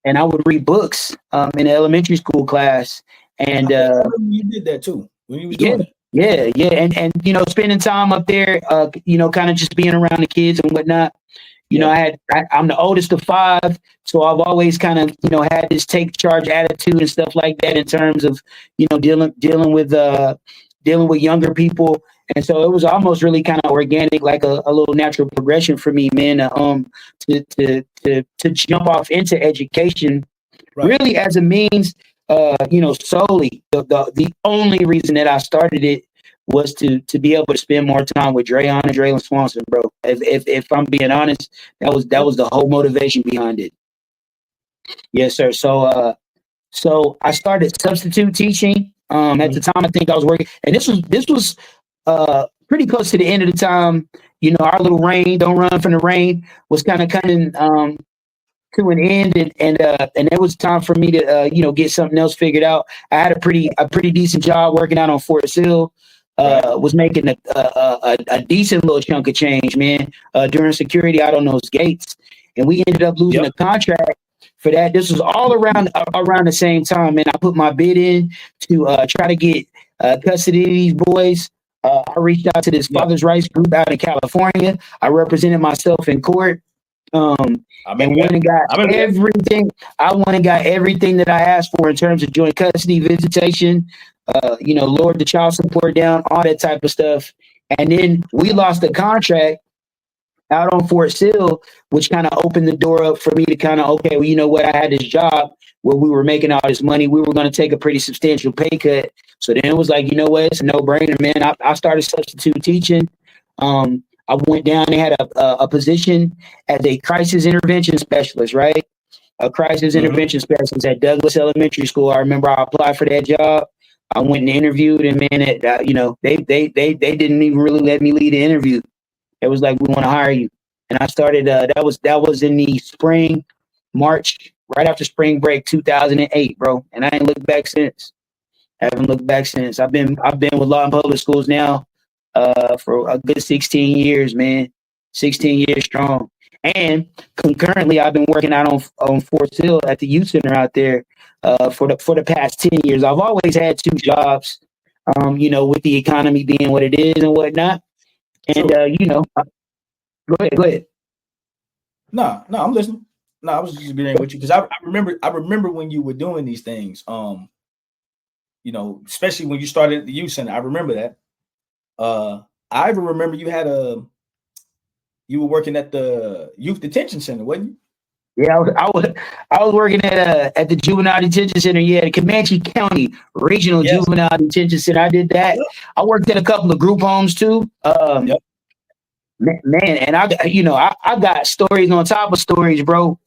Speaker 3: and I would read books in the elementary school class. And
Speaker 2: you did that too when you was doing it.
Speaker 3: Yeah. And spending time up there, kind of just being around the kids and whatnot. I'm the oldest of 5, so I've always kind of, had this take charge attitude and stuff like that in terms of, dealing with younger people. And so it was almost really kind of organic, like a little natural progression for me, man, to jump off into education, really as a means, solely. The only reason that I started it was to be able to spend more time with Drayon and De'Andre Swanson, bro. If I'm being honest, that was the whole motivation behind it. Yes, sir. So I started substitute teaching. At the time, I think I was working, and this was pretty close to the end of the time. Our little rain, don't run from the rain, was kind of coming to an end, and it was time for me to get something else figured out. I had a pretty decent job working out on Fort Sill. Was making a decent little chunk of change, man, during security out on those gates. And we ended up losing a contract for that. This was all around the same time, man. I put my bid in to try to get custody of these boys. I reached out to this father's rights group out in California. I represented myself in court. And went and got everything. I went and got everything that I asked for in terms of joint custody, visitation, lowered the child support down, all that type of stuff. And then we lost the contract out on Fort Sill, which kind of opened the door up for me to kind of, okay, well, you know what? I had this job where we were making all this money. We were going to take a pretty substantial pay cut. So then it was like, you know what? It's a no-brainer, man. I started substitute teaching. I went down. They had a position as a crisis intervention specialist, right? A crisis intervention specialist at Douglas Elementary School. I remember I applied for that job. I went and interviewed, and man, they didn't even really let me lead the interview. It was like, we want to hire you. And I started, that was in the spring, March, right after spring break, 2008, bro. And I ain't looked back since. Haven't looked back since. I've been with Law and Public Schools now for a good 16 years, man. 16 years strong. And concurrently, I've been working out on Fort Sill at the youth center out there for the past 10 years. I've always had two jobs, with the economy being what it is and whatnot. And, go ahead.
Speaker 2: No, I'm listening. No, I was just agreeing with you because I remember when you were doing these things, especially when you started at the youth center. I remember that. I even remember you were working at the youth detention center, wasn't you?
Speaker 3: Yeah, I was working at the juvenile detention center. Yeah, the Comanche County Regional Juvenile Detention Center. I did that. Yep. I worked at a couple of group homes too. Man, and I got stories on top of stories, bro.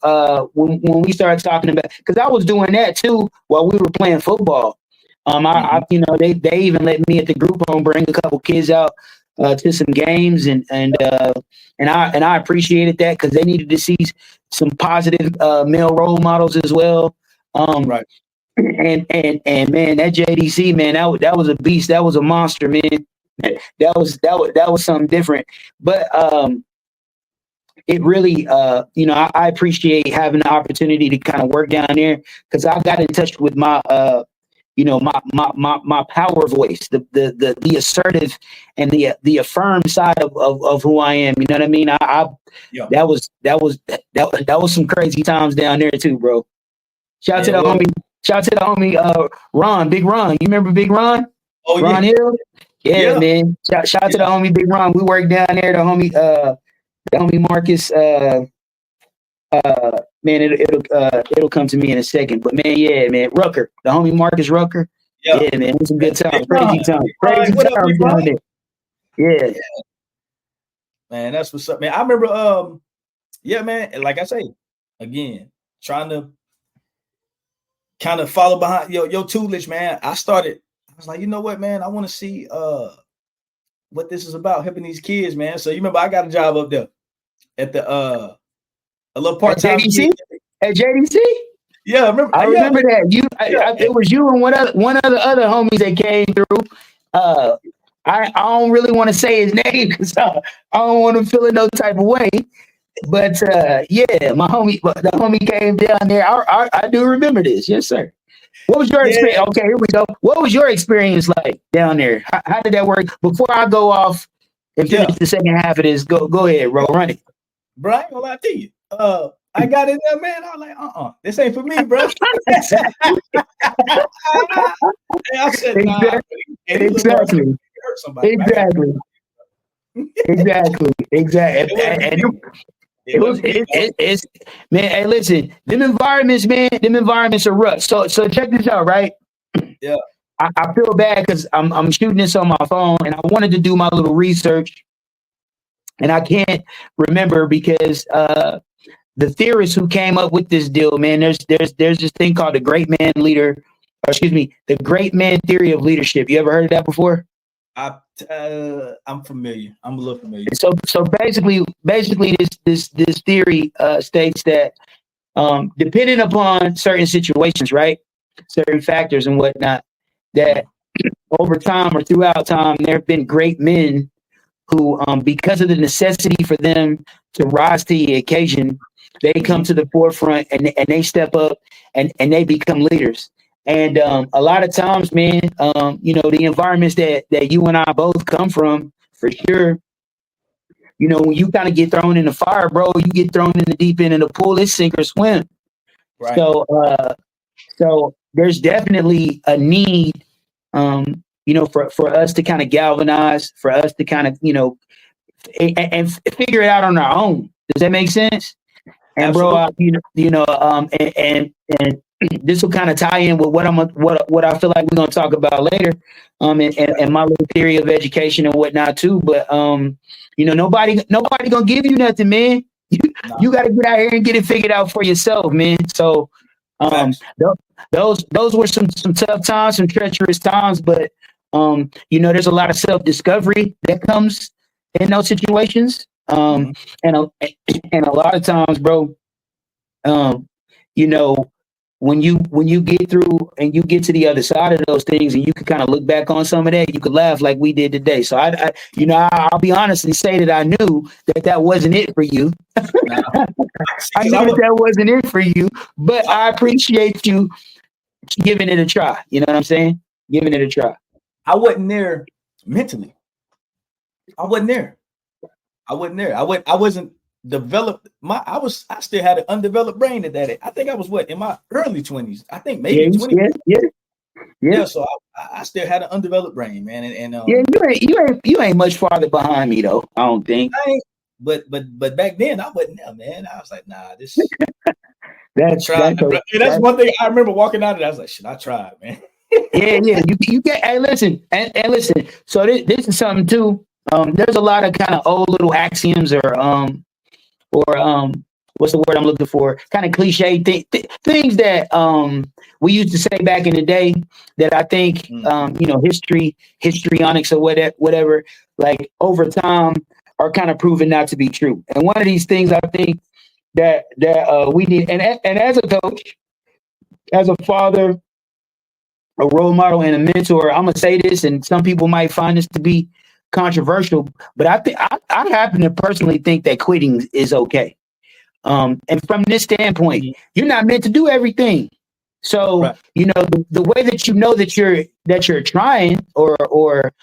Speaker 3: When we started talking about, because I was doing that too while we were playing football. They even let me at the group home bring a couple kids out to some games, and I appreciated that because they needed to see some positive male role models as well.
Speaker 2: Right.
Speaker 3: And man, that JDC, man, that was a beast. That was a monster, man. That was something different. But it really, I appreciate having the opportunity to kind of work down there because I got in touch with my my power voice, the assertive and the affirmed side of who I am. You know what I mean? That was some crazy times down there too, bro. Shout out to the homie Ron, Big Ron. You remember Big Ron?
Speaker 2: Oh,
Speaker 3: Ron Hill? Yeah, man. Shout out to the homie Big Ron. We worked down there. The homie Marcus. Man, it'll come to me in a second. But man, Rucker, the homie Marcus Rucker. Yeah, man, it was some good times. Crazy times down there. Yeah.
Speaker 2: Man, that's what's up, man. I remember, man. Like I say, again, trying to kind of follow behind your tutelage, man. I was like, you know what, man? I want to see what this is about, helping these kids, man. So you remember I got a job up there at the a little part-time
Speaker 3: at JDC.
Speaker 2: Yeah, I
Speaker 3: remember that. It was you and one other homies that came through. I don't really want to say his name because I don't want him feeling no type of way. But my the homie came down there. I do remember this. Yes, sir. What was your experience? Okay, here we go. What was your experience like down there? How did that work? Before I go off and finish the second half of this, go ahead, bro. Run it.
Speaker 2: Bro, I ain't gonna lie to you. I got in there, man. I was like, this ain't for me, bro. I said,
Speaker 3: exactly. It's man. Hey, listen, them environments are rough. So check this out, right?
Speaker 2: Yeah.
Speaker 3: I feel bad because I'm shooting this on my phone and I wanted to do my little research, and I can't remember because the theorists who came up with this deal, man, there's this thing called the great man theory of leadership. You ever heard of that before?
Speaker 2: I'm familiar. I'm a little familiar.
Speaker 3: So basically this theory states that depending upon certain situations, right, certain factors and whatnot, that over time or throughout time, there have been great men who, because of the necessity for them to rise to the occasion, they come to the forefront and they step up and they become leaders. And a lot of times, man, the environments that you and I both come from, for sure, you know, when you kind of get thrown in the fire, bro, you get thrown in the deep end of the pool, it's sink or swim.
Speaker 2: Right.
Speaker 3: So there's definitely a need, you know, for us to kind of galvanize, for us to kind of, you know, and figure it out on our own. Does that make sense? And
Speaker 2: Absolutely.
Speaker 3: bro, and this will kind of tie in with what I feel like we're gonna talk about later, and my little theory of education and whatnot too. But you know, nobody gonna give you nothing, man. You got to get out here and get it figured out for yourself, man. So, those were some tough times, some treacherous times, but you know, there's a lot of self-discovery that comes in those situations. And a lot of times, bro, you know, when you get through and you get to the other side of those things, and you can kind of look back on some of that, you could laugh like we did today. So I you know, I'll be honest and say that I knew that wasn't it for you. I knew that wasn't it for you, but I appreciate you giving it a try. You know what I'm saying? Giving it a try.
Speaker 2: I wasn't there mentally. I wasn't there. I wasn't developed. I still had an undeveloped brain at that age. I think I was in my early 20s. I think maybe 20. Yeah. So I still had an undeveloped brain, man. And
Speaker 3: you ain't much farther behind me though. I don't think.
Speaker 2: But back then I wasn't there, man. I was like, nah, this.
Speaker 3: That's
Speaker 2: one thing I remember walking out of it. I was like, should I try, man?
Speaker 3: yeah. You get. Hey, listen, and listen. So this is something too. There's a lot of kind of old little axioms or what's the word I'm looking for? Kind of cliche things that we used to say back in the day that I think you know, histrionics or whatever, like over time are kind of proven not to be true. And one of these things I think that we need, and as a coach, as a father, a role model, and a mentor, I'm gonna say this, and some people might find this to be controversial, but I happen to personally think that quitting is okay. And from this standpoint, you're not meant to do everything. So you know, the way that you know that you're trying or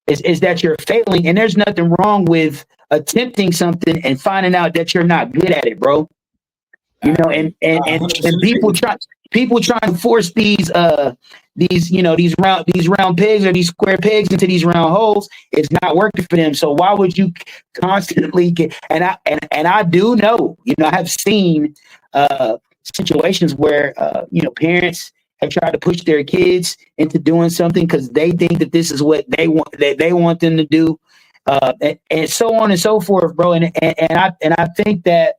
Speaker 3: is that you're failing, and there's nothing wrong with attempting something and finding out that you're not good at it, bro. You know, and people try to force these you know, these round pegs or these square pegs into these round holes. It's not working for them. So why would you constantly get? And I do know, you know, I have seen situations where you know, parents have tried to push their kids into doing something because they think that this is what they want them to do, and so on and so forth, bro. And I think that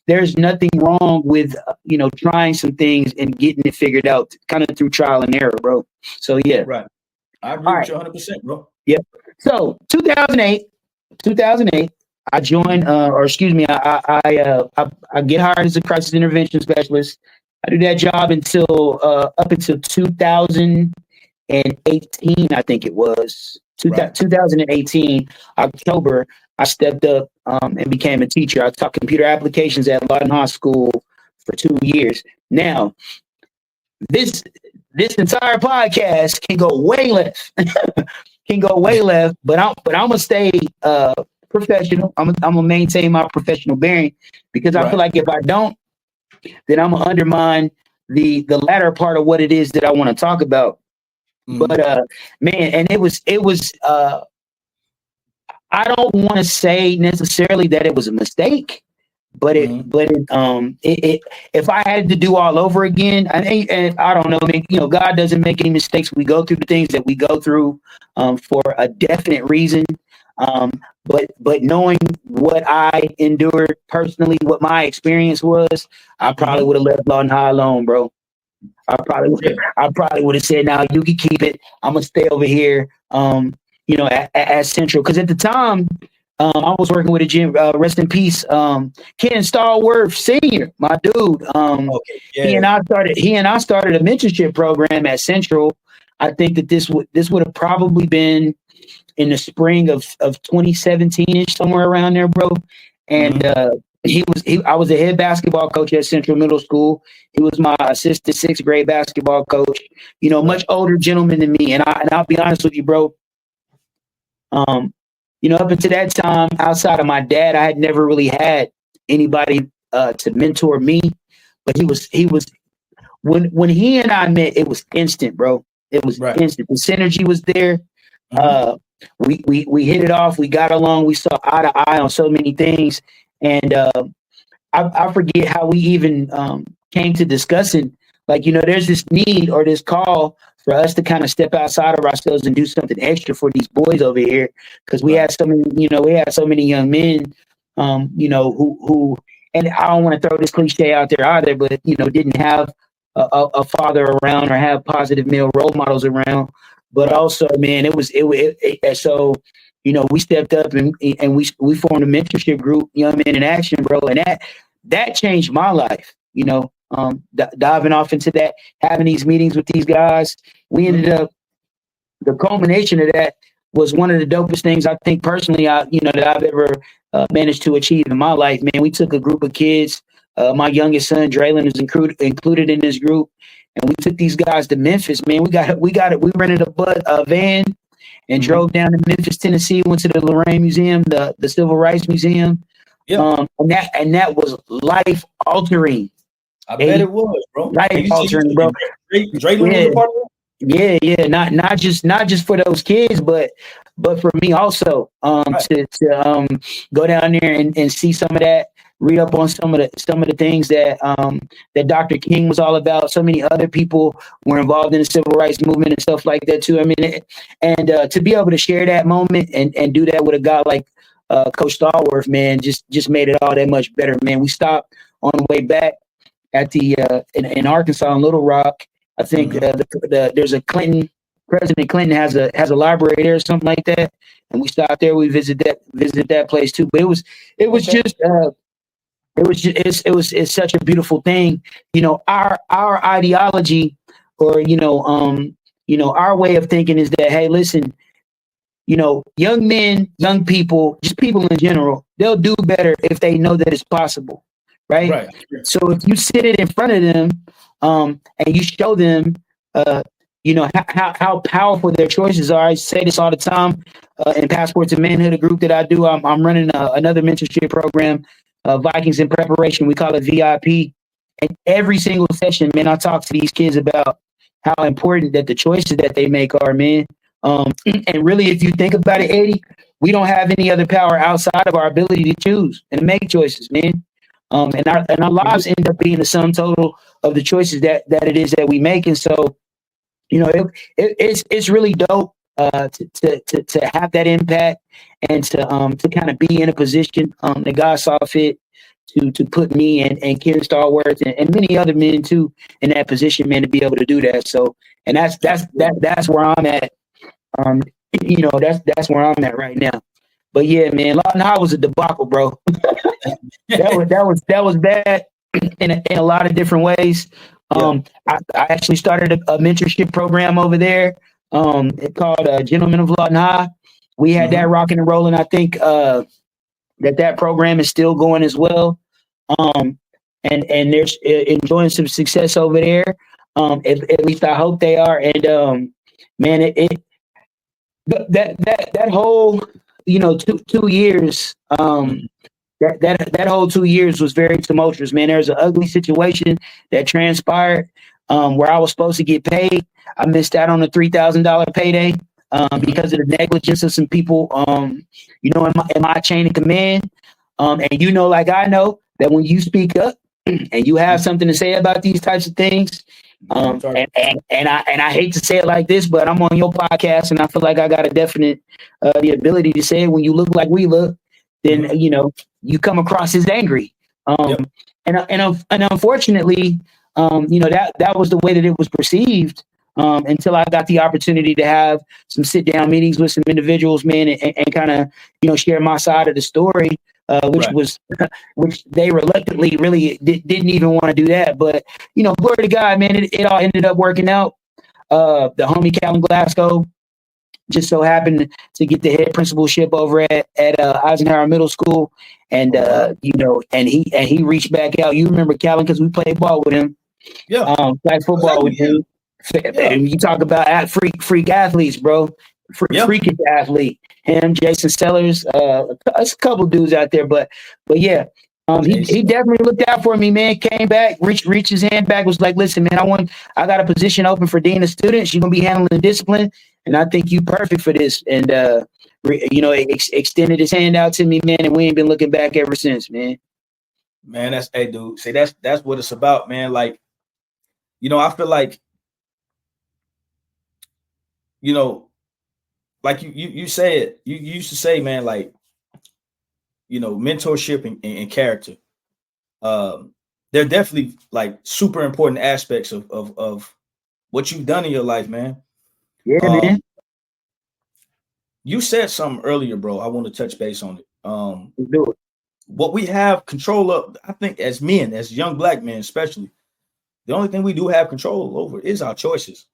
Speaker 3: there's nothing wrong with you know, trying some things and getting it figured out kind of through trial and error, bro. So yeah,
Speaker 2: right. I agree with you 100%, bro.
Speaker 3: Yep. So 2008, I joined, or excuse me, I get hired as a crisis intervention specialist. I do that job until up until 2018, I think it was 2018 October. I stepped up and became a teacher. I taught computer applications at Lawton High School for 2 years. Now, this entire podcast can go way left, but I'm gonna stay professional. I'm gonna maintain my professional bearing because I feel like if I don't, then I'm gonna undermine the latter part of what it is that I want to talk about. But man, and it was I don't want to say necessarily that it was a mistake, but if I had to do all over again, and I don't know, I mean, you know, God doesn't make any mistakes. We go through the things that we go through for a definite reason. But knowing what I endured personally, what my experience was, I probably would have left Lawton High alone, bro. I probably would have said, "Now you can keep it. I'm gonna stay over here." You know, at Central, because at the time I was working with a gym. Rest in peace, Ken Starworth Sr., my dude. He and I started a mentorship program at Central. I think that this would have probably been in the spring of 2017ish, somewhere around there, bro. And I was a head basketball coach at Central Middle School. He was my assistant 6th grade basketball coach. You know, much older gentleman than me. And I'll be honest with you, bro. up until that time, outside of my dad, I had never really had anybody to mentor me. But he was when he and I met, it was instant, bro. It was
Speaker 2: Right.
Speaker 3: instant. The synergy was there.
Speaker 2: Mhm.
Speaker 3: We hit it off. We got along. We saw eye to eye on so many things. And I forget how we even came to discussing, like, there's this need or this call for us to kind of step outside of ourselves and do something extra for these boys over here. Because we
Speaker 2: Right.
Speaker 3: had so many, we had so many young men, who, and I don't want to throw this cliche out there either, but, didn't have a father around or have positive male role models around. But
Speaker 2: Right.
Speaker 3: also, man, so, we stepped up and we formed a mentorship group, Young Men in Action, bro. And that changed my life, diving off into that, having these meetings with these guys. We ended up, the culmination of that was one of the dopest things I think personally, that I've ever managed to achieve in my life, man. We took a group of kids. My youngest son, Draylon, is included in this group. And we took these guys to Memphis, man. We rented a van and drove down to Memphis, Tennessee, went to the Lorraine Museum, the Civil Rights Museum.
Speaker 2: Yeah.
Speaker 3: And that was life altering.
Speaker 2: I bet it was, bro.
Speaker 3: Life altering, bro.
Speaker 2: Draylon was a part of it?
Speaker 3: Yeah. Not just for those kids, but for me also. To go down there and see some of that, read up on some of the things that that Dr. King was all about. So many other people were involved in the civil rights movement and stuff like that too. I mean, and to be able to share that moment and do that with a guy like Coach Stallworth, man, just made it all that much better, man. We stopped on the way back at the in Arkansas in Little Rock. I think there's a President Clinton has a library there or something like that, and we stopped there. We visited that place too. But it's such a beautiful thing. Our ideology, or our way of thinking is that, hey, listen, young men, young people, just people in general, they'll do better if they know that it's possible, right? So if you sit it in front of them, and you show them, how powerful their choices are. I say this all the time in Passport to Manhood, a group that I do. I'm running another mentorship program, Vikings in Preparation. We call it VIP. And every single session, man, I talk to these kids about how important that the choices that they make are, man. And really, if you think about it, Eddie, we don't have any other power outside of our ability to choose and make choices, man. And our lives end up being the sum total of the choices that it is that we make. And so, it's really dope to have that impact and to kind of be in a position that God saw fit to put me and Ken Starworth and many other men too in that position, man, to be able to do that. So, and that's where I'm at. That's where I'm at right now. But yeah, man, Lawton was a debacle, bro. that was bad in a lot of different ways. I actually started a mentorship program over there. It's called Gentlemen of Law. We had that rocking and rolling. I think that program is still going as well. And there's enjoying some success over there. At least I hope they are. And man, that whole 2 years. That whole 2 years was very tumultuous, man. There was an ugly situation that transpired where I was supposed to get paid. I missed out on a $3,000 payday because of the negligence of some people, in my chain of command. And like I know that when you speak up and you have something to say about these types of things, and I hate to say it like this, but I'm on your podcast and I feel like I got a definite the ability to say it. When you look like we look, then you come across as angry. And unfortunately, that was the way that it was perceived until I got the opportunity to have some sit down meetings with some individuals, man, and kind of share my side of the story, which they reluctantly really didn't even want to do that. But glory to God, man, it all ended up working out. The homie Calvin Glasgow just so happened to get the head principalship over at Eisenhower Middle School, and and he reached back out. You remember Calvin because we played ball with him, flag football with him. And you talk about freak athletes, bro.
Speaker 2: Yeah.
Speaker 3: freakish athlete. Him, Jason Sellers, there's a couple dudes out there, but yeah. He definitely looked out for me, man. Came back, reached his hand back, was like, listen, man, I got a position open for dean of students. You're gonna be handling discipline, and I think you perfect for this. And extended his hand out to me, man, and we ain't been looking back ever since, man.
Speaker 2: Man, dude. See, that's what it's about, man. Like, I feel like, like you said, you used to say, man, like, mentorship and character. They're definitely like super important aspects of what you've done in your life, man.
Speaker 3: Yeah, man.
Speaker 2: You said something earlier, bro. I want to touch base on it.
Speaker 3: Let's do it.
Speaker 2: What we have control of, I think, as men, as young Black men, especially, the only thing we do have control over is our choices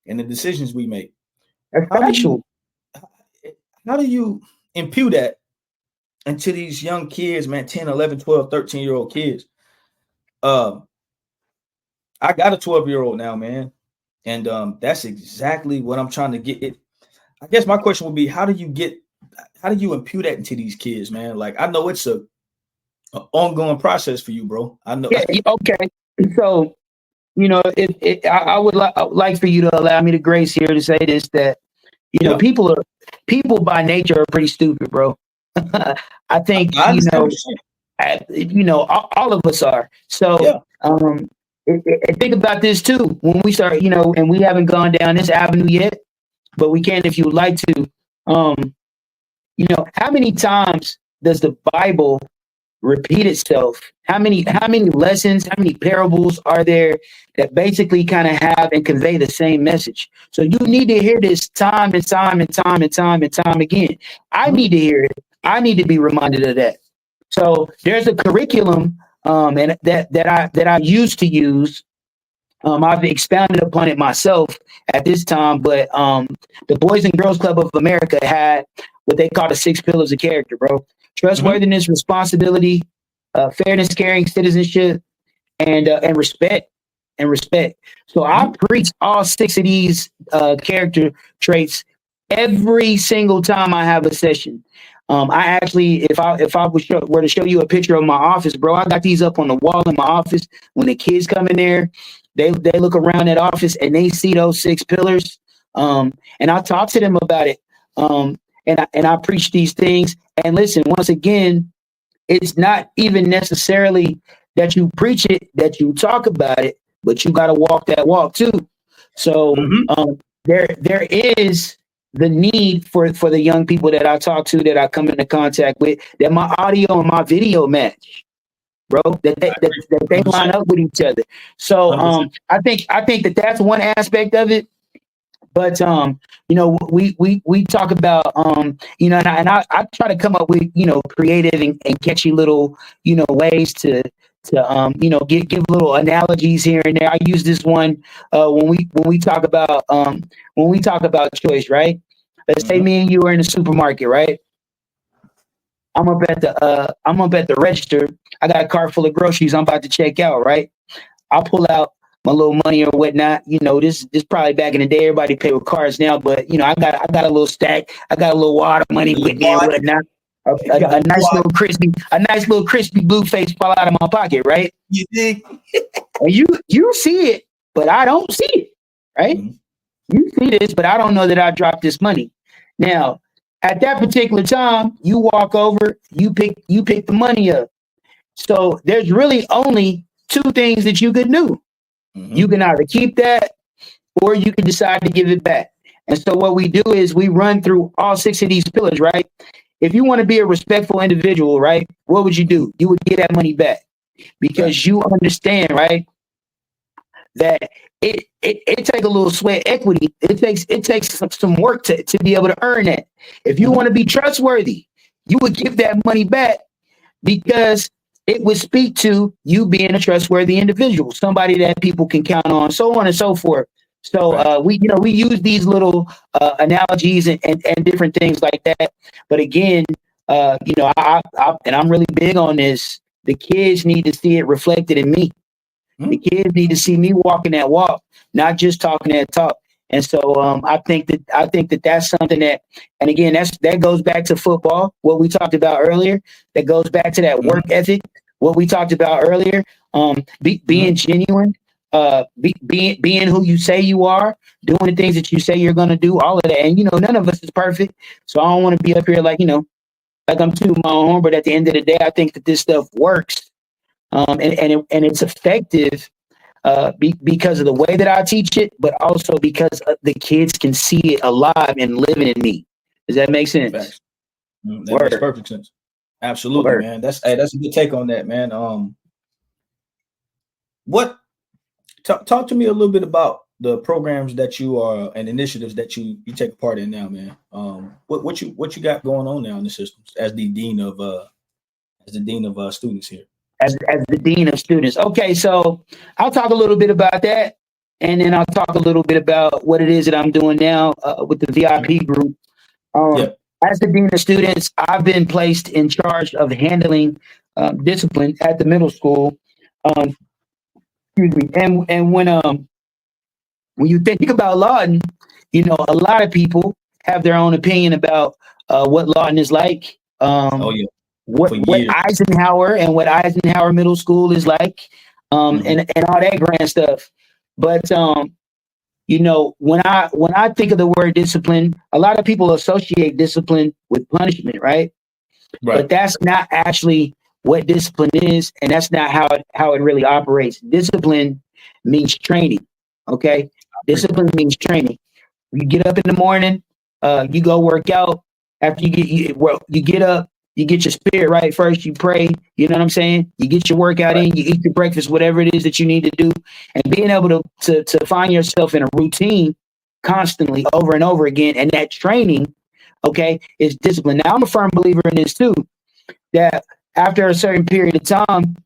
Speaker 2: and the decisions we make.
Speaker 3: That's factual.
Speaker 2: How do you impute that into these young kids, man, 10, 11, 12, 13-year-old kids? I got a 12-year-old now, man. And that's exactly what I'm trying to get it. I guess my question would be, how do you impute that into these kids, man? Like, I know it's an ongoing process for you, bro. I know.
Speaker 3: Yeah, okay. So, I would like for you to allow me the grace here to say this, that, people by nature are pretty stupid, bro. I think, all of us are. So, think about this too. When we start, and we haven't gone down this avenue yet, but we can if you would like to. How many times does the Bible repeat itself? How many lessons, how many parables are there that basically kind of have and convey the same message? So you need to hear this time and time and time and time and time again. I need to hear it. I need to be reminded of that. So there's a curriculum and that I used to use. I've expounded upon it myself at this time, but the Boys and Girls Club of America had what they call the 6 pillars of character, bro. Trustworthiness, responsibility, fairness, caring, citizenship, and respect. So I preach all 6 of these character traits every single time I have a session. I actually, if I were to show you a picture of my office, bro, I got these up on the wall in my office. When the kids come in there, they look around that office and they see those 6 pillars. And I talk to them about it. And I preach these things. And listen, once again, it's not even necessarily that you preach it, that you talk about it, but you got to walk that walk too. So there is the need for the young people that I talk to, that I come into contact with, that my audio and my video match, bro, that they line up with each other. So I think that's one aspect of it. But we talk about and I try to come up with creative and catchy little ways to give little analogies here and there. I use this one when we talk about choice, right? Let's say me and you are in the supermarket, right? I'm up at the register. I got a cart full of groceries. I'm about to check out, right? I'll pull out my little money or whatnot. This probably back in the day, everybody pay with cards now, but I got a little stack. I got a little wad of money with me and whatnot. A nice little crispy blue face fall out of my pocket, right?
Speaker 2: You dig?
Speaker 3: You see it, but I don't see it, right? You see this, but I don't know that I dropped this money. Now, at that particular time, you walk over, you pick the money up. So there's really only 2 things that you could do. You can either keep that or you can decide to give it back. And so what we do is we run through all 6 of these pillars, right? If you want to be a respectful individual, right, what would you do? You would get that money back because you understand, right, that it takes a little sweat equity. It takes some work to be able to earn that. If you want to be trustworthy, you would give that money back because it would speak to you being a trustworthy individual, somebody that people can count on, so on and so forth. So we use these little analogies and different things like that. But again, I'm really big on this. The kids need to see it reflected in me. The kids need to see me walking that walk, not just talking that talk. And so I think that that's something that, and again, that goes back to football, what we talked about earlier. That goes back to that work ethic, what we talked about earlier. Being genuine, being who you say you are, doing the things that you say you're going to do, all of that. And none of us is perfect, so I don't want to be up here like I'm tooting my own horn. But at the end of the day, I think that this stuff works, and it's effective. Because of the way that I teach it, but also because the kids can see it alive and living in me. Does that make sense?
Speaker 2: That makes perfect sense. Absolutely, man. That's a good take on that, man. Talk to me a little bit about the programs that you are and initiatives that you take a part in now, man. What you got going on now in the systems as the dean of students here?
Speaker 3: As the dean of students. Okay, so I'll talk a little bit about that, and then I'll talk a little bit about what it is that I'm doing now with the VIP group. As the dean of students, I've been placed in charge of handling discipline at the middle school. Excuse me. And when you think about Lawton, a lot of people have their own opinion about what Lawton is like. What Eisenhower and what Eisenhower Middle School is like, and all that grand stuff. But when I think of the word discipline, a lot of people associate discipline with punishment, right? But that's not actually what discipline is, and that's not how it really operates. Discipline means training. Okay, discipline means training. You get up in the morning, you go work out. After you get up. You get your spirit right first. You pray. You know what I'm saying? You get your workout in. You eat your breakfast, whatever it is that you need to do, and being able to find yourself in a routine constantly over and over again, and that training, okay, is discipline. Now, I'm a firm believer in this too. That after a certain period of time,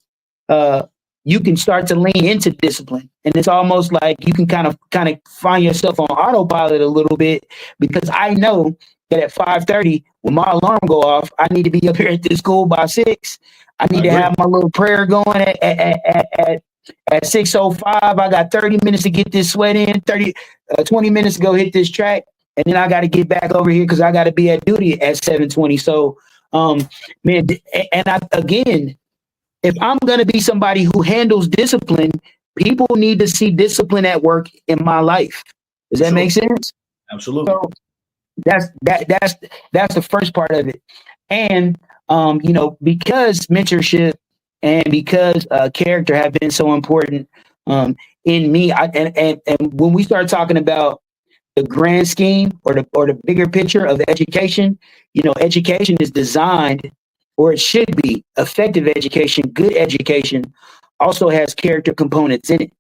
Speaker 3: you can start to lean into discipline, and it's almost like you can kind of find yourself on autopilot a little bit, because I know that at 5:30, when my alarm go off, I need to be up here at this school by 6. I need to have my little prayer going at 6:05. I got 30 minutes to get this sweat in, 20 minutes to go hit this track, and then I got to get back over here because I got to be at duty at 7:20. So, man, and again, if I'm going to be somebody who handles discipline, people need to see discipline at work in my life. Does that make sense?
Speaker 2: Absolutely.
Speaker 3: So, that's the first part of it. And because mentorship and because character have been so important in me, and when we start talking about the grand scheme or the bigger picture of education, education is designed, or it should be, effective education, good education also has character components in it.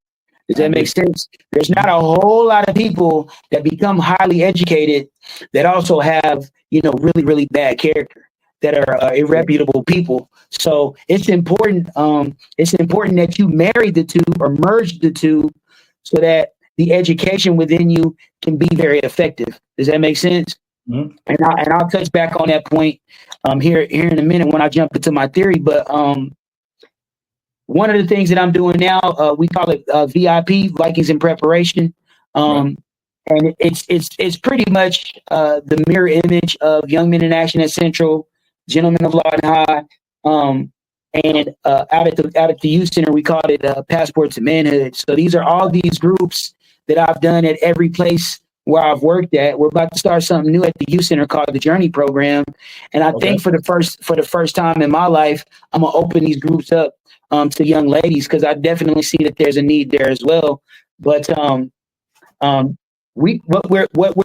Speaker 3: Does that make sense? There's not a whole lot of people that become highly educated that also have, really, really bad character, that are irreputable people. So it's important. It's important that you marry the two or merge the two, so that the education within you can be very effective. Does that make sense? And I'll touch back on that point here in a minute when I jump into my theory. But one of the things that I'm doing now, we call it VIP, Vikings in Preparation. And it's pretty much the mirror image of Young Men in Action at Central, Gentlemen of Law and High. And out at the youth center, we call it Passport to Manhood. So these are all these groups that I've done at every place where I've worked at. We're about to start something new at the youth center called the Journey Program. And I think for the first time in my life, I'm gonna open these groups up to young ladies, because I definitely see that there's a need there as well. But what I'm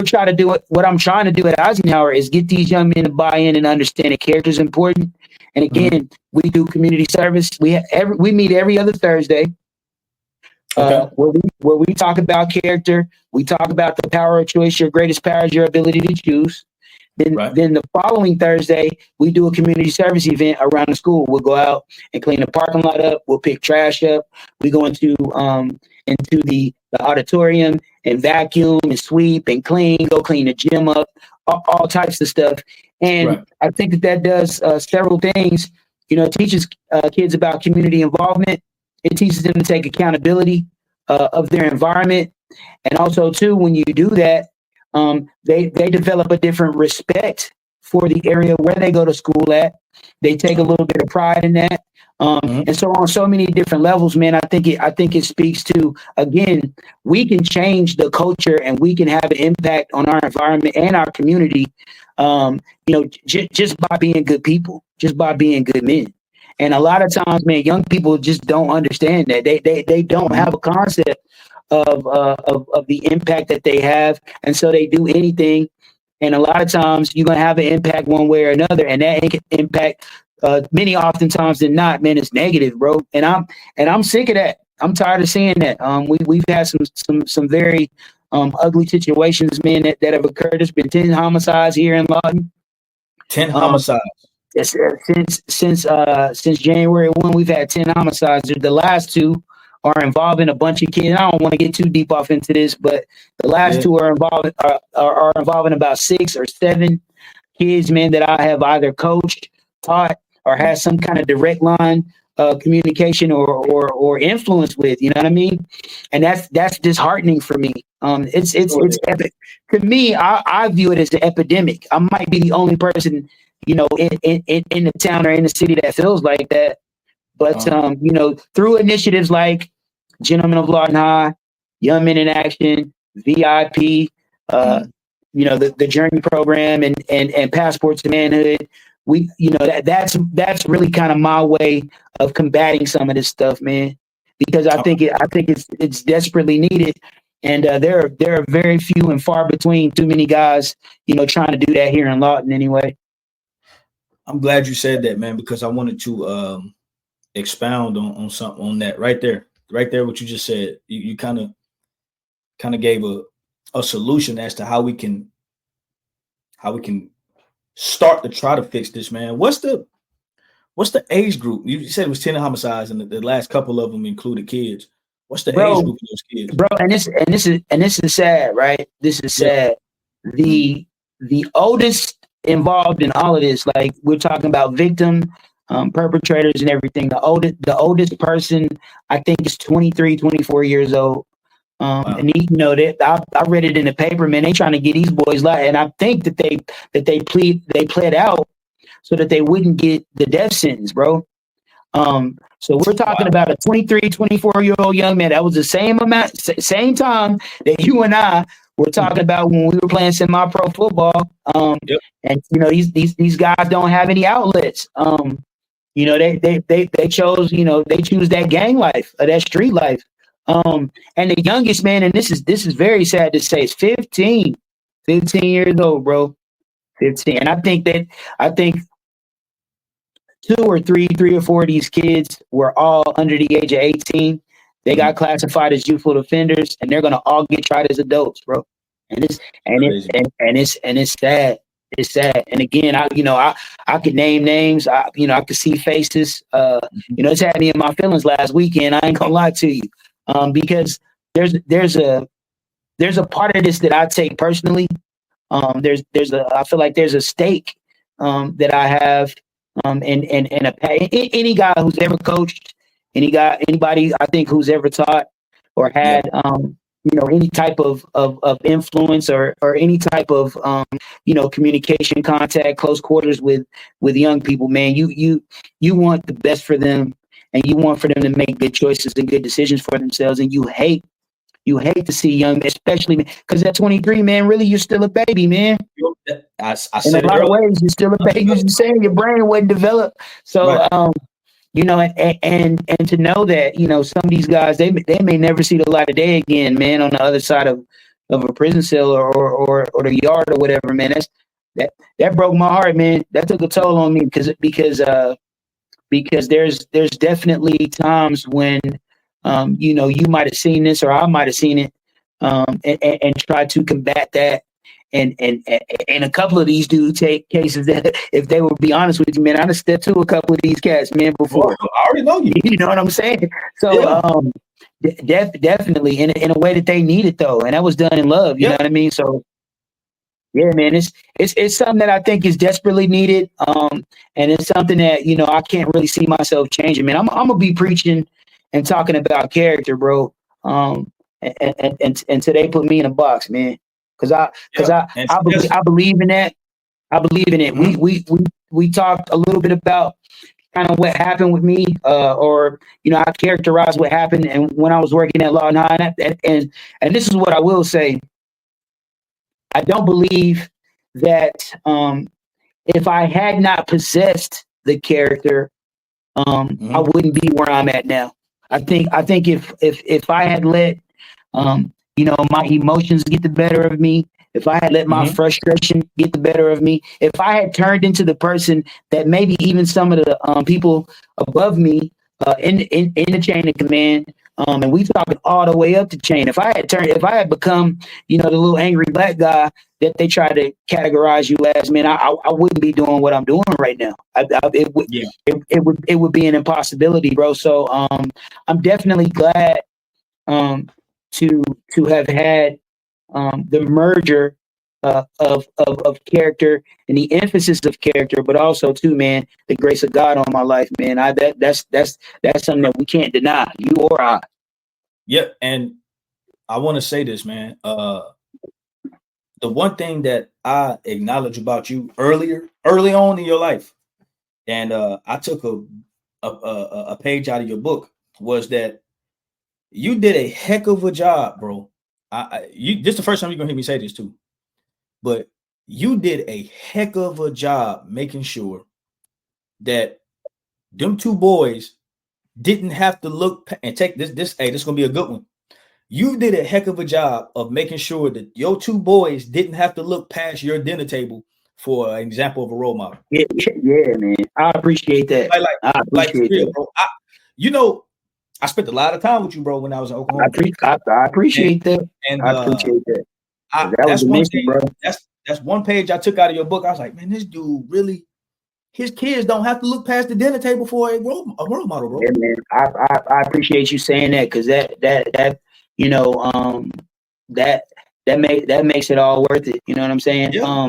Speaker 3: trying to do at Eisenhower is get these young men to buy in and understand that character is important. And again, we do community service. We meet every other Thursday, where we talk about character. We talk about the power of choice. Your greatest power is your ability to choose. Then the following Thursday, we do a community service event around the school. We'll go out and clean the parking lot up. We'll pick trash up. We go into the auditorium and vacuum and sweep and clean, go clean the gym up, all types of stuff. And I think that does several things. It teaches kids about community involvement. It teaches them to take accountability of their environment. And also too, when you do that, they develop a different respect for the area where they go to school at. They take a little bit of pride in that. And so on so many different levels, man, I think it speaks to, again, we can change the culture and we can have an impact on our environment and our community, just by being good people, just by being good men. And a lot of times, man, young people just don't understand that. They don't have a concept of the impact that they have, and so they do anything. And a lot of times, you're gonna have an impact one way or another, and that impact, many oftentimes than not, man, is negative, bro. And I'm sick of that. I'm tired of seeing that. We've had some very ugly situations, man, that have occurred. There's been 10 homicides here in Lawton.
Speaker 2: 10 homicides.
Speaker 3: Since January 1, we've had 10 homicides. The last two are involving a bunch of kids. I don't want to get too deep off into this, but the last two are involving about 6 or 7 kids, man, that I have either coached, taught, or had some kind of direct line communication or influence with. You know what I mean? And that's disheartening for me. It's epic. To me, I view it as an epidemic. I might be the only person, in the town or in the city that feels like that. But, through initiatives like Gentlemen of Lawton High, Young Men in Action, VIP, the Journey Program and Passport to Manhood, that's really kind of my way of combating some of this stuff, man, because I think it's desperately needed. And there are very few and far between, too many guys, trying to do that here in Lawton anyway.
Speaker 2: I'm glad you said that, man, because I wanted to expound on something on that right there, what you just said. You kind of gave a solution as to how we can start to try to fix this, man. What's the age group? You said it was 10 homicides, and the last couple of them included kids. What's the age group of those kids,
Speaker 3: bro? And this is sad, right? This is sad. The oldest involved in all of this, like we're talking about victim, perpetrators and everything. The oldest person, I think, is 23, 24 years old. Wow. And I read it in the paper, man. They trying to get these boys life, and I think that they pled out so that they wouldn't get the death sentence, bro. So we're talking about a 23, 24-year-old young man. That was the same time that you and I were talking about when we were playing semi-pro football. And these guys don't have any outlets. They chose, they choose that gang life, or that street life. And the youngest man, and this is very sad to say, is 15 years old, bro. 15. And I think 2 or 3 or 4 of these kids were all under the age of 18. They got classified as youthful offenders, and they're gonna all get tried as adults, bro. And it's sad. It's sad. And again, I could name names. I could see faces. It's had me in my feelings last weekend. I ain't gonna lie to you, because there's a part of this that I take personally. I feel like there's a stake that I have any guy who's ever coached, anybody I think who's ever taught or had any type of influence or any type of communication, contact, close quarters with young people, man. You want the best for them, and you want for them to make good choices and good decisions for themselves, and you hate to see young, especially because at 23, man, really you're still a baby, man.
Speaker 2: I
Speaker 3: in a lot of ways, you're still a baby. You're saying your brain wasn't developed, so right. And to know that some of these guys they may never see the light of day again, man, on the other side of a prison cell or the yard or whatever, man. That broke my heart, man. That took a toll on me because there's definitely times when you might have seen this or I might have seen it and try to combat that. And a couple of these do take cases that, if they would be honest with you, man, I'd have stepped to a couple of these cats, man, before.
Speaker 2: Oh, I already know you.
Speaker 3: You know what I'm saying? So definitely in a way that they need it, though, and that was done in love. You know what I mean? So yeah, man, it's something that I think is desperately needed, and it's something that I can't really see myself changing, man. I'm gonna be preaching and talking about character, bro. and until they put me in a box, man. Because
Speaker 2: And
Speaker 3: I believe in that. I believe in it.
Speaker 2: mm-hmm.
Speaker 3: We talked a little bit about kind of what happened with me, or I characterized what happened, and when I was working at Law and High, and this is what I will say. I don't believe that if I had not possessed the character, I wouldn't be where I'm at now. I think if I had let my emotions get the better of me, if I had let my frustration get the better of me, if I had turned into the person that maybe even some of the people above me in the chain of command, and we talking all the way up the chain. If I had become, the little angry black guy that they try to categorize you as, man, I wouldn't be doing what I'm doing right now. It would be an impossibility, bro. So I'm definitely glad to have had the merger of character and the emphasis of character, but also too, man, the grace of God on my life, man. That's something that we can't deny, you or I.
Speaker 2: Yep, and I want to say this, man. The one thing that I acknowledge about you early on in your life, and I took a page out of your book, was that you did a heck of a job, bro. This is the first time you're gonna hear me say this too, but you did a heck of a job making sure that them two boys didn't have to look and take this. Hey, this is gonna be a good one. You did a heck of a job of making sure that your two boys didn't have to look past your dinner table for an example of a role model.
Speaker 3: Yeah, man. I appreciate that. I appreciate
Speaker 2: real,
Speaker 3: that,
Speaker 2: bro. I spent a lot of time with you, bro, when I was in Oklahoma.
Speaker 3: I appreciate that.
Speaker 2: And
Speaker 3: I appreciate that. That was
Speaker 2: that's
Speaker 3: the
Speaker 2: one
Speaker 3: mission,
Speaker 2: thing,
Speaker 3: bro.
Speaker 2: That's one page I took out of your book. I was like, man, this dude really, his kids don't have to look past the dinner table for a role model, bro.
Speaker 3: Yeah, man. I appreciate you saying that, because that that makes it all worth it. You know what I'm saying?
Speaker 2: Yeah.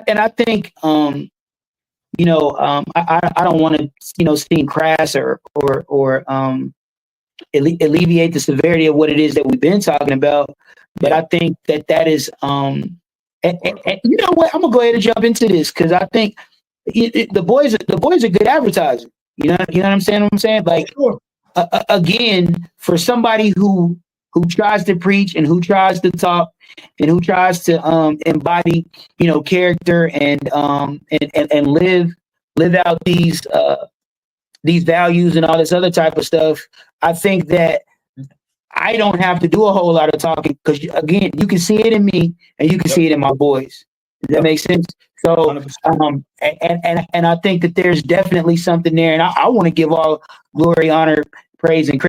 Speaker 3: And I think I don't want to seem crass or alleviate the severity of what it is that we've been talking about, but I think that is and you know what? I'm gonna go ahead and jump into this, because I think the boys are good advertising. You know what I'm saying? Like,
Speaker 2: sure.
Speaker 3: Again, for somebody who tries to preach and who tries to talk and who tries to embody character and live out these values and all this other type of stuff, I think that I don't have to do a whole lot of talking, because again, you can see it in me and you can see it in my boys. Does that make sense? So, and I think that there's definitely something there, and I want to give all glory, honor, praise, and